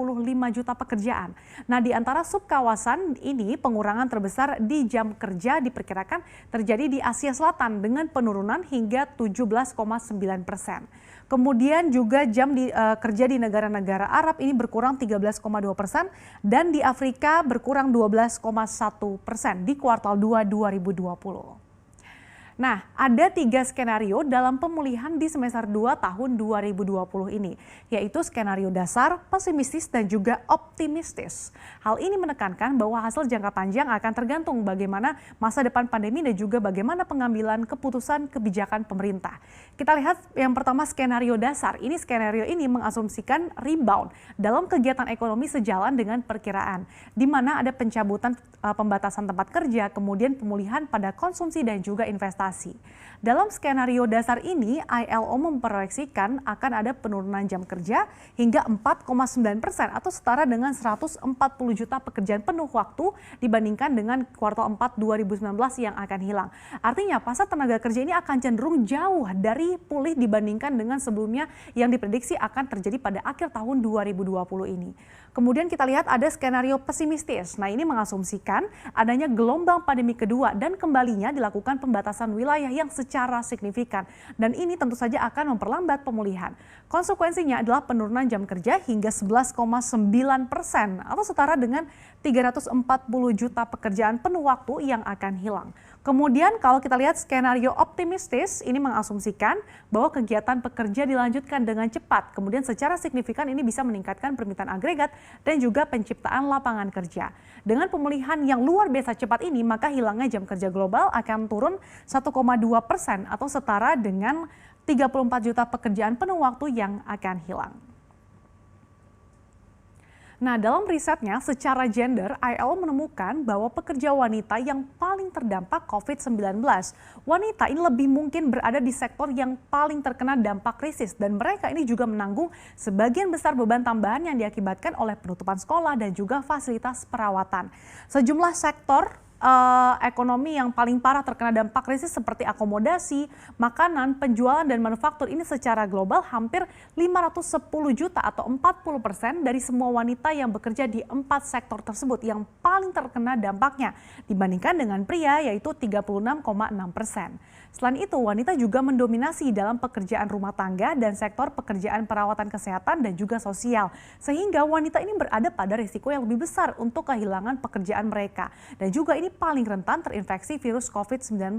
juta pekerjaan. Nah, di antara subkawasan ini pengurangan terbesar di jam kerja diperkirakan terjadi di Asia Selatan dengan penurunan hingga 17,9%. Kemudian juga jam kerja di negara-negara Arab ini berkurang 13,2% dan di Afrika berkurang 12,1% di kuartal 2 2020. Nah, ada 3 skenario dalam pemulihan di semester 2 tahun 2020 ini, yaitu skenario dasar, pesimistis, dan juga optimistis. Hal ini menekankan bahwa hasil jangka panjang akan tergantung bagaimana masa depan pandemi dan juga bagaimana pengambilan keputusan kebijakan pemerintah. Kita lihat yang pertama skenario dasar. Skenario ini mengasumsikan rebound dalam kegiatan ekonomi sejalan dengan perkiraan, di mana ada pencabutan pembatasan tempat kerja, kemudian pemulihan pada konsumsi dan juga investasi. Dalam skenario dasar ini, ILO memproyeksikan akan ada penurunan jam kerja hingga 4,9% atau setara dengan 140 juta pekerjaan penuh waktu dibandingkan dengan kuartal 4 2019 yang akan hilang. Artinya pasar tenaga kerja ini akan cenderung jauh dari pulih dibandingkan dengan sebelumnya yang diprediksi akan terjadi pada akhir tahun 2020 ini. Kemudian kita lihat ada skenario pesimistis. Nah, ini mengasumsikan adanya gelombang pandemi kedua dan kembalinya dilakukan pembatasan wilayah yang secara signifikan. Dan ini tentu saja akan memperlambat pemulihan. Konsekuensinya adalah penurunan jam kerja hingga 11,9% atau setara dengan 340 juta pekerjaan penuh waktu yang akan hilang. Kemudian kalau kita lihat skenario optimistis, ini mengasumsikan bahwa kegiatan pekerja dilanjutkan dengan cepat. Kemudian secara signifikan ini bisa meningkatkan permintaan agregat dan juga penciptaan lapangan kerja. Dengan pemulihan yang luar biasa cepat ini, maka hilangnya jam kerja global akan turun 1,2% atau setara dengan 34 juta pekerjaan penuh waktu yang akan hilang. Nah, dalam risetnya secara gender, ILO menemukan bahwa pekerja wanita yang paling terdampak COVID-19. Wanita ini lebih mungkin berada di sektor yang paling terkena dampak krisis dan mereka ini juga menanggung sebagian besar beban tambahan yang diakibatkan oleh penutupan sekolah dan juga fasilitas perawatan. Sejumlah sektor ekonomi yang paling parah terkena dampak krisis seperti akomodasi, makanan, penjualan, dan manufaktur ini secara global hampir 510 juta atau 40% dari semua wanita yang bekerja di 4 sektor tersebut yang paling terkena dampaknya dibandingkan dengan pria yaitu 36,6%. Selain itu, wanita juga mendominasi dalam pekerjaan rumah tangga dan sektor pekerjaan perawatan kesehatan dan juga sosial. Sehingga wanita ini berada pada risiko yang lebih besar untuk kehilangan pekerjaan mereka. Dan juga ini paling rentan terinfeksi virus COVID-19.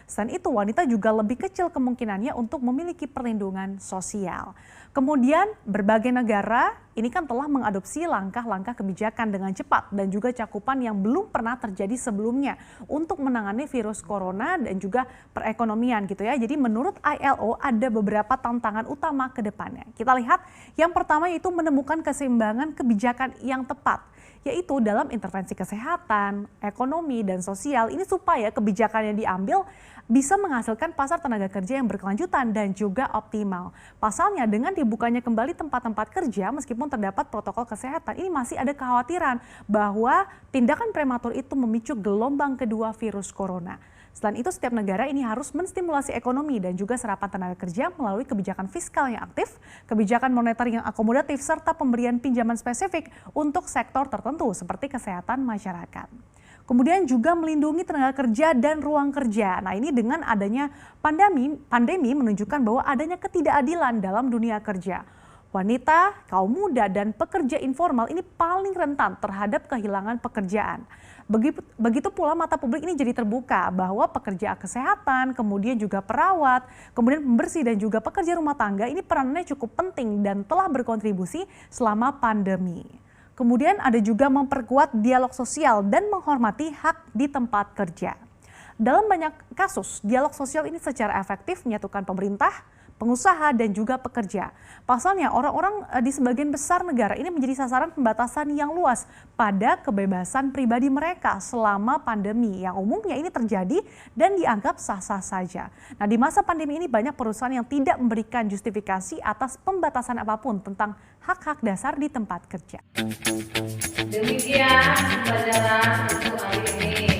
Selain itu, wanita juga lebih kecil kemungkinannya untuk memiliki perlindungan sosial. Kemudian berbagai negara ini kan telah mengadopsi langkah-langkah kebijakan dengan cepat dan juga cakupan yang belum pernah terjadi sebelumnya untuk menangani virus corona dan juga perekonomian gitu ya. Jadi menurut ILO ada beberapa tantangan utama ke depannya. Kita lihat yang pertama yaitu menemukan keseimbangan kebijakan yang tepat, yaitu dalam intervensi kesehatan, ekonomi, dan sosial ini supaya kebijakan yang diambil bisa menghasilkan pasar tenaga kerja yang berkelanjutan dan juga optimal. Pasalnya dengan dibukanya kembali tempat-tempat kerja meskipun terdapat protokol kesehatan, ini masih ada kekhawatiran bahwa tindakan prematur itu memicu gelombang kedua virus corona. Selain itu, setiap negara ini harus menstimulasi ekonomi dan juga serapan tenaga kerja melalui kebijakan fiskal yang aktif, kebijakan moneter yang akomodatif, serta pemberian pinjaman spesifik untuk sektor tertentu seperti kesehatan masyarakat. Kemudian juga melindungi tenaga kerja dan ruang kerja. Nah, ini dengan adanya pandemi menunjukkan bahwa adanya ketidakadilan dalam dunia kerja. Wanita, kaum muda, dan pekerja informal ini paling rentan terhadap kehilangan pekerjaan. Begitu pula mata publik ini jadi terbuka bahwa pekerja kesehatan, kemudian juga perawat, kemudian pembersih dan juga pekerja rumah tangga ini perannya cukup penting dan telah berkontribusi selama pandemi. Kemudian ada juga memperkuat dialog sosial dan menghormati hak di tempat kerja. Dalam banyak kasus, dialog sosial ini secara efektif menyatukan pemerintah, pengusaha, dan juga pekerja. Pasalnya, orang-orang di sebagian besar negara ini menjadi sasaran pembatasan yang luas pada kebebasan pribadi mereka selama pandemi yang umumnya ini terjadi dan dianggap sah-sah saja. Nah, di masa pandemi ini banyak perusahaan yang tidak memberikan justifikasi atas pembatasan apapun tentang hak-hak dasar di tempat kerja. Demikian pelajaran untuk hari ini.